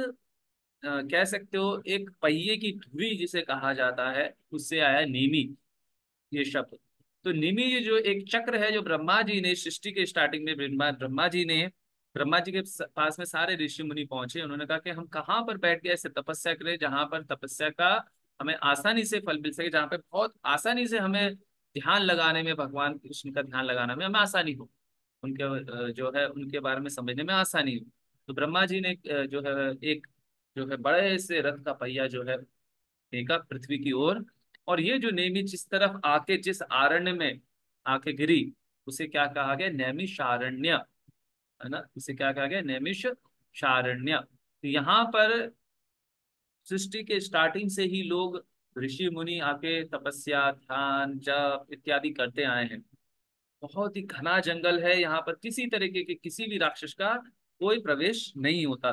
कह सकते हो एक पहिए की धुरी जिसे कहा जाता है, उससे आया है नेमी ये शब्द। तो निमि ये जो एक चक्र है जो ब्रह्मा जी ने सृष्टि के स्टार्टिंग में, ब्रह्मा जी के पास में सारे ऋषि मुनि पहुंचे। उन्होंने कहा कि हम कहाँ पर बैठ के ऐसे तपस्या करें जहां पर तपस्या का हमें आसानी से फल मिल सके, जहाँ पे बहुत आसानी से हमें ध्यान लगाने में, भगवान कृष्ण का ध्यान लगाने में हमें आसानी हो, उनके जो है उनके बारे में समझने में आसानी हो। तो ब्रह्मा जी ने जो है एक जो है बड़े से रथ का पहिया जो है फेंका पृथ्वी की ओर। और ये जो नेमि जिस तरफ आके जिस आरण्य में आके गिरी, उसे क्या कहा गया? नैमिषारण्य, है ना? इसे क्या कहा गया? नैमिषारण्य। तो यहाँ पर सृष्टि के स्टार्टिंग से ही लोग, ऋषि मुनि आके तपस्या, ध्यान, जप इत्यादि करते आए हैं। बहुत ही घना जंगल है यहाँ पर, किसी तरीके के किसी भी राक्षस का कोई प्रवेश नहीं होता।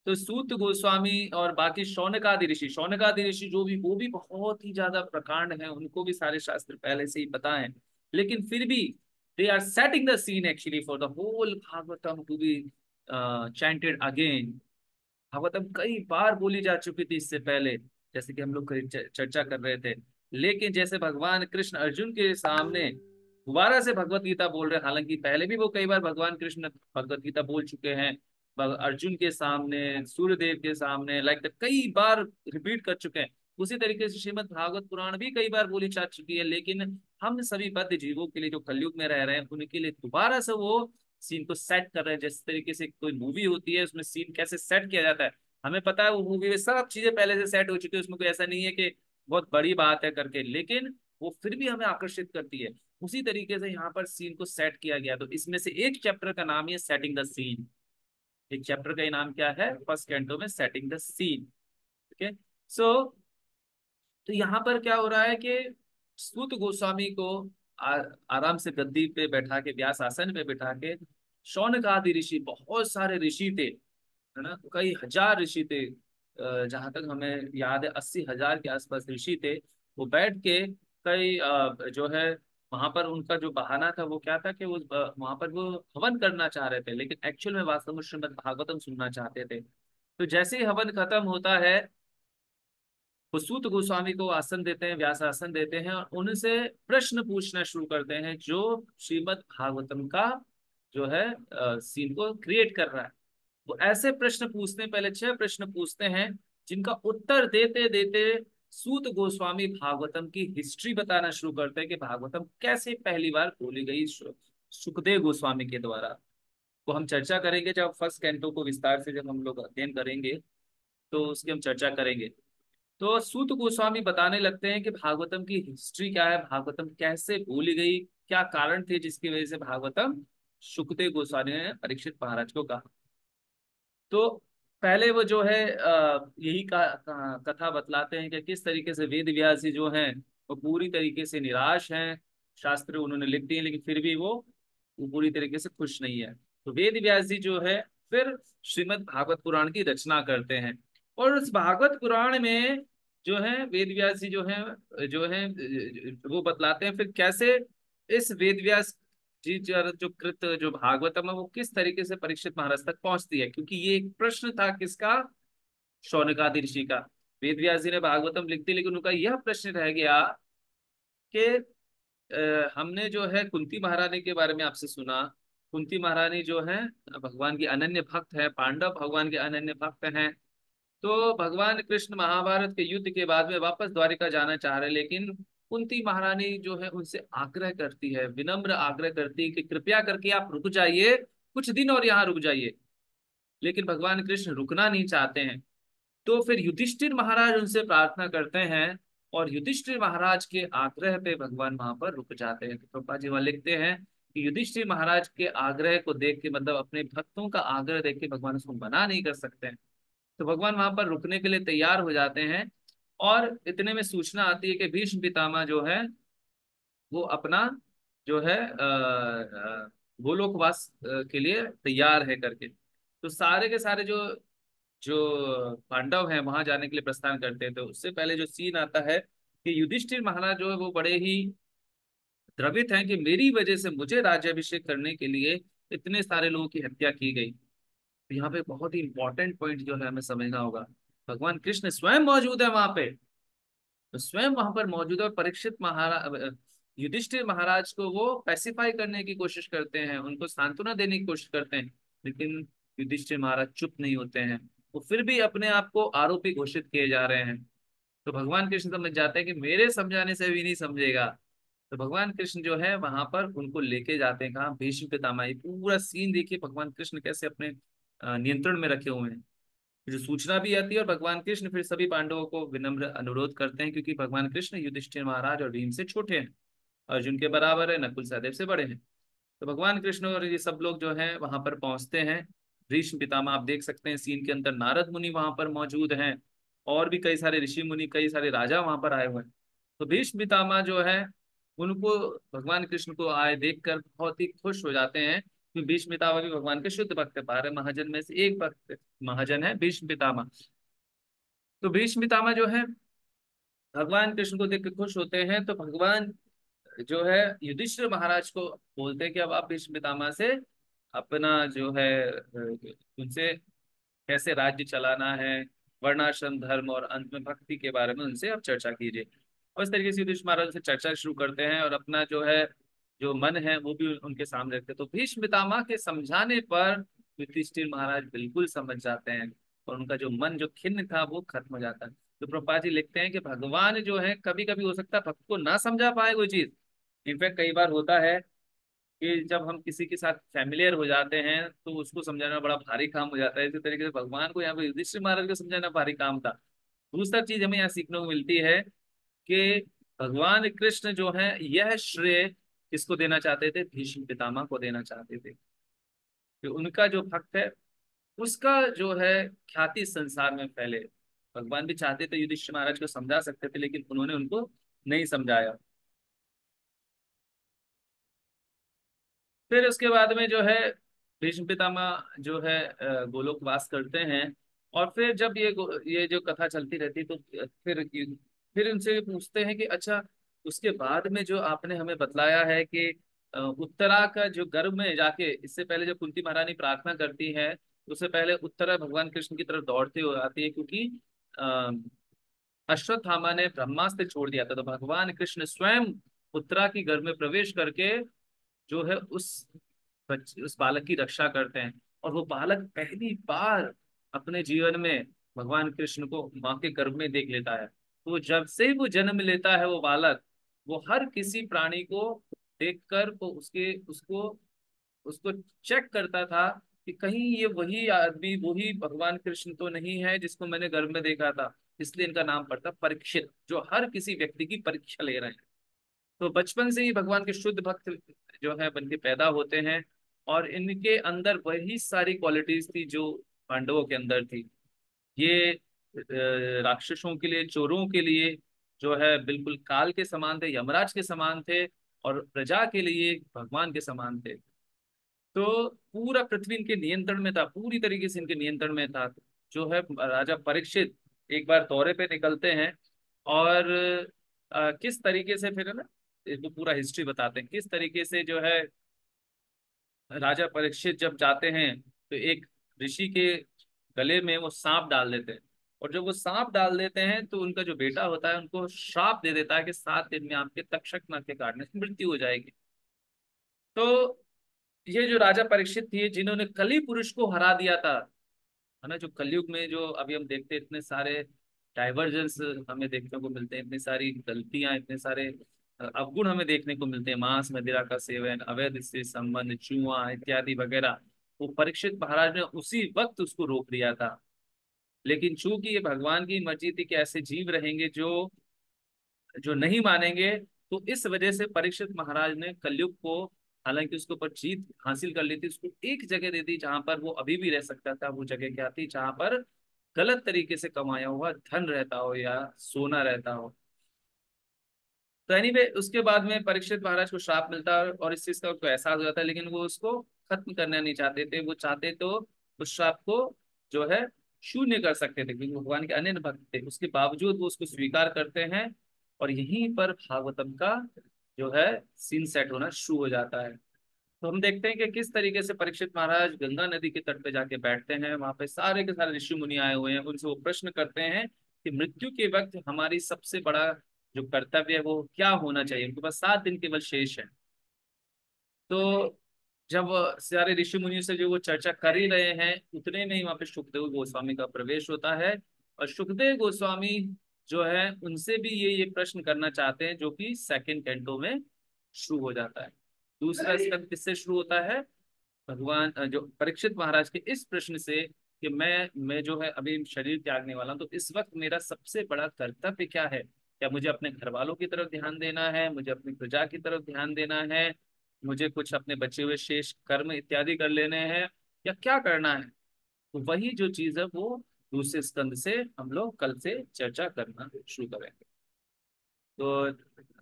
तो सूत गोस्वामी और बाकी शौनकादि ऋषि, शौनकादि ऋषि जो भी, वो भी बहुत ही ज्यादा प्रकांड हैं, उनको भी सारे शास्त्र पहले से ही पता है। लेकिन फिर भी they are setting the scene actually for the whole Bhagavatam to be chanted again. Bhagavatam कई बार बोली जा चुकी थी इससे पहले, जैसे कि हम लोग चर्चा कर रहे थे। लेकिन जैसे भगवान कृष्ण अर्जुन के सामने दोबारा से भगवत गीता बोल रहे हैं, हालांकि पहले भी वो कई बार भगवान कृष्ण भगवत गीता बोल चुके हैं, अर्जुन के सामने, सूर्यदेव के सामने, लाइक कई बार रिपीट कर चुके हैं। उसी तरीके से श्रीमद् भागवत पुराण भी कई बार बोली जा चुकी है। लेकिन हम सभी बद्ध जीवों के लिए, जो कलयुग में रह रहे हैं, उनके लिए दोबारा से वो सीन को सेट कर रहे हैं। जिस तरीके से कोई मूवी होती है, उसमें सीन कैसे सेट किया जाता है, हमें पता है। वो मूवी में सब चीजें पहले से सेट हो चुकी है, उसमें कोई ऐसा नहीं है कि बहुत बड़ी बात है करके, लेकिन वो फिर भी हमें आकर्षित करती है। उसी तरीके से यहाँ पर सीन को सेट किया गया। तो इसमें से एक चैप्टर का नाम है सेटिंग द सीन। एक चैप्टर का नाम क्या है? फर्स्ट कैंटो में सेटिंग द सीन। ओके। सो तो यहाँ पर क्या हो रहा है कि सूत गोस्वामी को आराम से गद्दी पे बैठा के, व्यास आसन पे बैठा के, शौनक आदि ऋषि, बहुत सारे ऋषि थे, है ना, कई हजार ऋषि थे। जहां तक हमें याद है 80,000 के आसपास ऋषि थे। वो बैठ के कई जो है वहां पर उनका जो बहाना था वो क्या था कि वो वहां पर वो हवन करना चाह रहे थे, लेकिन एक्चुअल में वास्तव में श्रीमद् भागवतम सुनना चाहते थे। तो जैसे ही हवन खत्म होता है, वो सूत गोस्वामी को आसन देते हैं, व्यास आसन देते हैं, और उनसे प्रश्न पूछना शुरू करते हैं जो श्रीमद् भागवतम का जो है सीन को क्रिएट कर रहा है। वो ऐसे प्रश्न पूछते हैं, पहले 6 प्रश्न पूछते हैं, जिनका उत्तर देते देते सूत गोस्वामी भागवतम की हिस्ट्री बताना शुरू करते हैं कि भागवतम कैसे पहली बार बोली गई सुखदेव गोस्वामी के द्वारा। वो हम चर्चा करेंगे जब फर्स्ट कैंटो को विस्तार से जब हम लोग अध्ययन करेंगे, तो उसकी हम चर्चा करेंगे। तो सूत गोस्वामी बताने लगते हैं कि भागवतम की हिस्ट्री क्या है, भागवतम कैसे भूली गई, क्या कारण थे जिसकी वजह से भागवतम सुखदेव गोस्वामी ने परीक्षित महाराज को कहा। तो पहले वो जो है यही कथा बतलाते हैं कि किस तरीके से वेद व्यास जी जो हैं वो पूरी तरीके से निराश हैं। शास्त्र उन्होंने लिख दिए, लेकिन फिर भी वो पूरी तरीके से खुश नहीं है। तो वेद व्यास जी जो है फिर श्रीमद् भागवत पुराण की रचना करते हैं। और उस भागवत पुराण में जो है वेद व्यास जी जो है वो बतलाते हैं फिर कैसे इस वेद व्यास जी जो कृत जो भागवतम है वो किस तरीके से परीक्षित महाराज तक पहुंचती है। क्योंकि ये एक प्रश्न था किसका? शौनकादि ऋषि का। वेद व्यास जी ने भागवतम लिख दी, लेकिन उनका यह प्रश्न रह गया कि हमने जो है कुंती महारानी के बारे में आपसे सुना। कुंती महारानी जो है भगवान की अनन्य भक्त है, पांडव भगवान के अनन्य भक्त हैं। तो भगवान कृष्ण महाभारत के युद्ध के बाद में वापस द्वारिका जाना चाह रहे, लेकिन कुंती महारानी जो है उनसे आग्रह करती है, विनम्र आग्रह करती है कि कृपया करके आप रुक जाइए, कुछ दिन और यहाँ रुक जाइए। लेकिन भगवान कृष्ण रुकना नहीं चाहते हैं। तो फिर युधिष्ठिर महाराज उनसे प्रार्थना करते हैं, और युधिष्ठिर महाराज के आग्रह पे भगवान वहां पर रुक जाते हैं। तो प्रभुपाद जी वहां लिखते हैं कि युधिष्ठिर महाराज के आग्रह को देख के, मतलब अपने भक्तों का आग्रह देख के भगवान उसको मना नहीं कर सकते हैं। तो भगवान वहां पर रुकने के लिए तैयार हो जाते हैं। और इतने में सूचना आती है कि भीष्म पितामह जो है वो अपना जो है गोलोकवास के लिए तैयार है करके। तो सारे के सारे जो जो पांडव हैं वहां जाने के लिए प्रस्थान करते हैं। तो उससे पहले जो सीन आता है कि युधिष्ठिर महाराज जो है वो बड़े ही द्रवित हैं कि मेरी वजह से मुझे राज्याभिषेक करने के लिए इतने सारे लोगों की हत्या की गई। तो यहाँ पे बहुत ही इंपॉर्टेंट पॉइंट जो है हमें समझना होगा। भगवान कृष्ण स्वयं मौजूद है वहां पे। तो स्वयं वहां पर मौजूद है, और परीक्षित महाराज, युधिष्ठिर महाराज को वो पैसिफाई करने की कोशिश करते हैं, उनको सांत्वना देने की कोशिश करते हैं। लेकिन युधिष्ठिर महाराज चुप नहीं होते हैं, वो फिर भी अपने आप को आरोपी घोषित किए जा रहे हैं। तो भगवान कृष्ण समझ जाते हैं कि मेरे समझाने से भी नहीं समझेगा। तो भगवान कृष्ण जो है वहां पर उनको लेके जाते हैं कहाँ? भीष्म पितामह। ये पूरा सीन देखिए, भगवान कृष्ण कैसे अपने नियंत्रण में रखे हुए हैं। जो सूचना भी आती है, और भगवान कृष्ण फिर सभी पांडवों को विनम्र अनुरोध करते हैं, क्योंकि भगवान कृष्ण युधिष्ठिर महाराज और भीम से छोटे हैं, अर्जुन के बराबर है, नकुल सहदेव से बड़े हैं। तो भगवान कृष्ण और ये सब लोग जो है वहां पर पहुंचते हैं। भीष्म पितामह, आप देख सकते हैं सीन के अंदर, नारद मुनि वहां पर मौजूद हैं, और भी कई सारे ऋषि मुनि, कई सारे राजा वहां पर आए हुए हैं। तो भीष्म पितामह जो है, उनको भगवान कृष्ण को आए देखकर बहुत ही खुश हो जाते हैं, क्योंकि भीष्म पितामह भी भगवान के शुद्ध भक्त है, 12 महाजन में से एक भक्त महाजन है भीष्म पितामह। तो भीष्म पितामह जो है भगवान कृष्ण को देख के खुश होते हैं, तो भगवान जो है युधिष्ठिर महाराज को बोलते हैं कि अब आप भीष्म पितामह से अपना जो है उनसे कैसे राज्य चलाना है, वर्णाश्रम धर्म और अंत में भक्ति के बारे में उनसे आप चर्चा कीजिए। और इस तरीके से युधिष्ठिर महाराज से चर्चा शुरू करते हैं, और अपना जो है जो मन है वो भी उनके सामने रखते हैं। तो भीष्म पितामह के समझाने पर युधिष्ठिर महाराज बिल्कुल समझ जाते हैं, और उनका जो मन जो खिन्न था वो खत्म हो जाता है। तो प्रभुपाद जी लिखते हैं कि भगवान जो है कभी कभी हो सकता है भक्त को ना समझा पाए कोई चीज। इनफैक्ट कई बार होता है कि जब हम किसी के साथ फैमिलियर हो जाते हैं तो उसको समझाना बड़ा भारी काम हो जाता है। इसी तरीके से भगवान को यहाँ पे युधिष्ठिर महाराज को समझाना भारी काम था। दूसरा चीज हमें यहाँ सीखने को मिलती है कि भगवान कृष्ण जो है यह श्रेय किसको देना चाहते थे, भीष्म पितामह को देना चाहते थे, कि उनका जो भक्त है उसका जो है ख्याति संसार में फैले। भगवान भी चाहते थे युधिष्ठिर महाराज को समझा सकते थे, लेकिन उन्होंने उनको नहीं समझाया। फिर उसके बाद में जो है भीष्म पितामह जो है गोलोक वास करते हैं। और फिर जब ये जो कथा चलती रहती तो फिर उनसे पूछते हैं कि अच्छा, उसके बाद में जो आपने हमें बतलाया है कि उत्तरा का जो गर्भ में जाके, इससे पहले जब कुंती महारानी प्रार्थना करती है, उससे पहले उत्तरा भगवान कृष्ण की तरफ दौड़ती हो आती है, क्योंकि अ, अश्वत्थामा ने ब्रह्मास्त्र छोड़ दिया था। तो भगवान कृष्ण स्वयं उत्तरा की गर्भ में प्रवेश करके जो है उस बालक की रक्षा करते हैं। और वो बालक पहली बार अपने जीवन में भगवान कृष्ण को माँ के गर्भ में देख लेता है। तो जब से वो जन्म लेता है वो बालक, वो हर किसी प्राणी को देखकर वो उसके उसको उसको चेक करता था कि कहीं ये वही आदमी, वही भगवान कृष्ण तो नहीं है जिसको मैंने गर्भ में देखा था। इसलिए इनका नाम पड़ता परीक्षित, जो हर किसी व्यक्ति की परीक्षा ले रहे हैं। तो बचपन से ही भगवान के शुद्ध भक्त जो है बन के पैदा होते हैं, और इनके अंदर वही सारी क्वालिटीज थी जो पांडवों के अंदर थी। ये राक्षसों के लिए, चोरों के लिए जो है बिल्कुल काल के समान थे, यमराज के समान थे, और प्रजा के लिए भगवान के समान थे। तो पूरा पृथ्वी इनके नियंत्रण में था, पूरी तरीके से इनके नियंत्रण में था। जो है राजा परीक्षित एक बार दौरे पे निकलते हैं, और किस तरीके से फिर है ना, इसको पूरा हिस्ट्री बताते हैं किस तरीके से जो है राजा परीक्षित जब जाते हैं तो एक ऋषि के गले में वो सांप डाल देते हैं। और जब वो सांप डाल देते हैं तो उनका जो बेटा होता है उनको श्राप दे देता है कि 7 दिन में आपके तक्षक नख के काटने से मृत्यु हो जाएगी। तो ये जो राजा परीक्षित थे जिन्होंने कली पुरुष को हरा दिया था, है ना, जो कलयुग में जो अभी हम देखते हैं इतने सारे डाइवर्जेंस हमें देखने को मिलते हैं, इतनी सारी गलतियां, इतने सारे अवगुण हमें देखने को मिलते हैं, मांस मदिरा का सेवन, अवैध से संबंध, जुआ इत्यादि वगैरह। वो परीक्षित महाराज ने उसी वक्त उसको रोक दिया था। लेकिन चूंकि ये भगवान की मर्जी थी कि ऐसे जीव रहेंगे जो जो नहीं मानेंगे, तो इस वजह से परीक्षित महाराज ने कलयुग को, हालांकि उसके ऊपर जीत हासिल कर ली थी, उसको एक जगह दे दी जहां पर वो अभी भी रह सकता था। वो जगह क्या थी, जहां पर गलत तरीके से कमाया हुआ धन रहता हो या सोना रहता हो। तो एनीवे उसके बाद में परीक्षित महाराज को श्राप मिलता है, और इस चीज का उनको एहसास हो जाता है, लेकिन वो उसको खत्म करना नहीं चाहते थे। वो चाहते तो उस श्राप को जो है शून्य कर सकते थे, क्योंकि भगवान के अनन्य भक्त थे। उसके बावजूद वो उसको स्वीकार करते हैं, और यहीं पर भागवतम का जो है सीन सेट होना शुरू हो जाता है। तो हम देखते हैं कि किस तरीके से परीक्षित महाराज गंगा नदी के तट पे जाके बैठते हैं। वहां पे सारे के सारे ऋषि मुनि आए हुए हैं, उनसे वो प्रश्न करते हैं कि मृत्यु के वक्त हमारी सबसे बड़ा जो कर्तव्य है वो क्या होना चाहिए। उनके पास 7 दिन केवल शेष है। तो जब सारे ऋषि मुनि से जो वो चर्चा कर ही रहे हैं, उतने में ही वहां पे सुखदेव गोस्वामी का प्रवेश होता है। और सुखदेव गोस्वामी जो है उनसे भी ये प्रश्न करना चाहते हैं, जो कि सेकंड कैंटो में शुरू हो जाता है। दूसरा स्कंद किससे शुरू होता है, भगवान जो परीक्षित महाराज के इस प्रश्न से कि मैं जो है अभी शरीर त्यागने वाला हूं, तो इस वक्त मेरा सबसे बड़ा कर्तव्य क्या है? क्या मुझे अपने घर वालों की तरफ ध्यान देना है, मुझे अपनी प्रजा की तरफ ध्यान देना है, मुझे कुछ अपने बचे हुए शेष कर्म इत्यादि कर लेने हैं, या क्या करना है? तो वही जो चीज है वो दूसरे स्कंद से हम लोग कल से चर्चा करना शुरू करेंगे। तो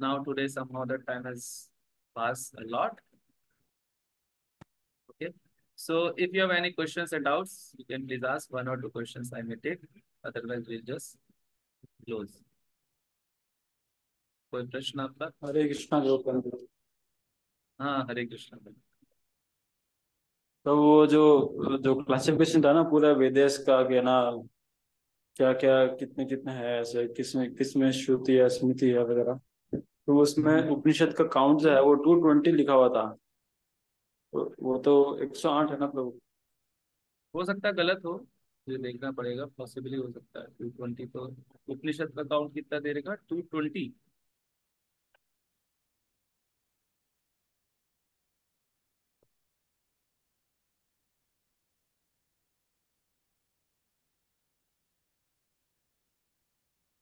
now today somehow the time has passed a lot. Okay. So if you have any questions or doubts, you can please ask. One or two questions I may take. Otherwise, we'll just close. कोई प्रश्न आपका? हरे कृष्णा गुरुकुल। हाँ, हरे कृष्ण। तो वो जो जो classification था ना पूरा वेदेश का, क्या ना, क्या क्या कितने कितने है ऐसे, किसमें किसमें श्रुति है स्मृति है वगैरह, तो उसमें हम्म, उपनिषद का काउंट जो है वो 220 लिखा हुआ था। तो वो तो 108 है ना प्रभु। हो सकता है गलत हो, मुझे देखना पड़ेगा, पॉसिबली हो सकता है 220 तो। उपनिषद का काउंट कितना दे देगा? 220।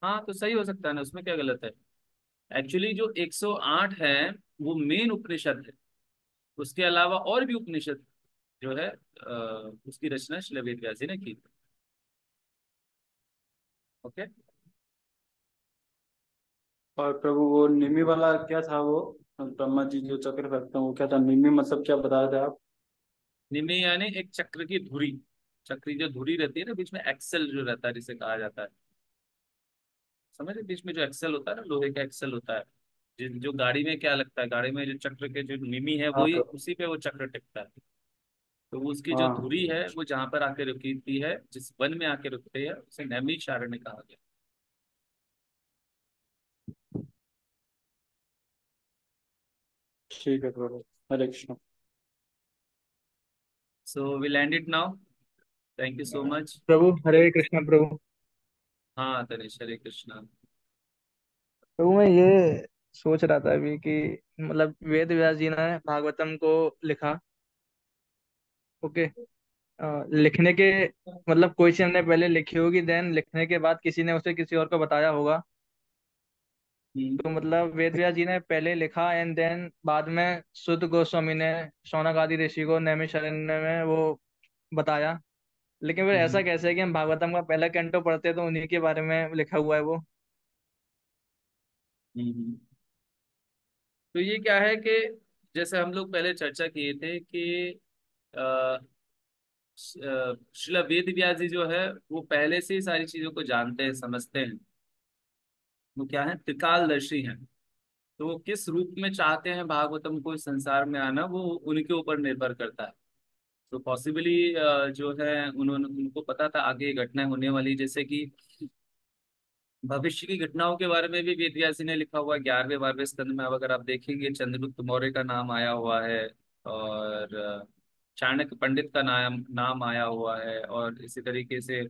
हाँ, तो सही हो सकता है ना, उसमें क्या गलत है? एक्चुअली जो 108 है वो मेन उपनिषद है। उसके अलावा और भी उपनिषद जो है उसकी रचना श्रील वेद व्यास जी ने की। ओके। और प्रभु वो निमि वाला क्या था वो, ब्रह्मा जी जो चक्र करते हैं वो क्या था, निमि मतलब क्या बता रहे थे आप? निमि यानी एक चक्र की धुरी। चक्र की जो धुरी रहती है ना, बीच में एक्सेल जो रहता है जिसे कहा जाता है, समझ रहे? बीच में जो एक्सेल होता है ना, लोहे का एक्सेल होता है। जो गाड़ी में क्या लगता है, गाड़ी में जो चक्र के जो निमि है हाँ वही प्रभु। उसी पे वो चक्र टिकता है। तो वो उसकी जो हाँ धुरी है वो जहां पर आके रुकती है, जिस वन में आके रुकती है, उसे नैमिषारण्य कहा गया। ठीक है प्रभु। Hare Krishna. So we land it now. Thank you so much. प्रभु हरे कृष्ण प्रभु। हाँ तनिष, हरे कृष्णा। प्रभु मैं ये सोच रहा था अभी कि मतलब वेद व्यास जी ने भागवतम को लिखा। ओके। लिखने के मतलब कोई चीज हमने पहले लिखी होगी, देन लिखने के बाद किसी ने उसे किसी और को बताया होगा। हम्म, तो मतलब वेद व्यास जी ने पहले लिखा एंड देन बाद में सुद गोस्वामी ने शौनक आदि ऋषि को नैमिषारण्य में वो बताया। लेकिन फिर ऐसा हम्म, कैसे है कि हम भागवतम का पहला कैंटो पढ़ते हैं तो उन्हीं के बारे में लिखा हुआ है वो। हम्म। तो ये क्या है कि जैसे हम लोग पहले चर्चा किए थे कि अ, श्रील वेद व्यास जी जो है वो पहले से ही सारी चीजों को जानते हैं, समझते हैं। वो क्या है, त्रिकालदर्शी हैं। तो वो किस रूप में चाहते हैं भागवतम को इस संसार में आना, वो उनके ऊपर निर्भर करता है। तो पॉसिबली जो है उन्होंने उनको पता था आगे ये घटनाएं होने वाली, जैसे कि भविष्य की घटनाओं के बारे में भी वेद व्यास जी ने लिखा हुआ है। 11वें 12वें स्कंद में अब अगर आप देखेंगे, चंद्रगुप्त मौर्य का नाम आया हुआ है, और चाणक्य पंडित का नाम नाम आया हुआ है, और इसी तरीके से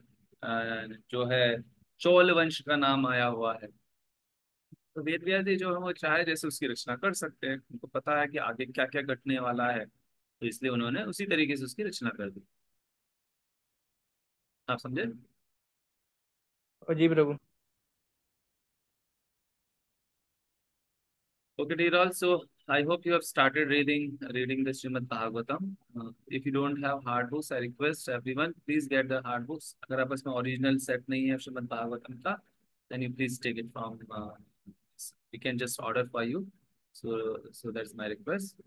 जो है चोल वंश का नाम आया हुआ है। तो वेद व्यास जी जो है वो चाहे जैसे उसकी रचना कर सकते हैं, उनको पता है कि आगे क्या क्या घटने वाला है, तो इसलिए उन्होंने उसी तरीके से उसकी रचना कर दी। आप समझे? और जी प्रभु। Okay, dear all. So I hope you have started reading the Srimad Bhagavatam. If you don't have hard books, I request everyone please get the hard books. अगर आप इसमें original set नहीं है श्रीमद् भागवतम का, then you please take it from. We can just order for you. So that's my request.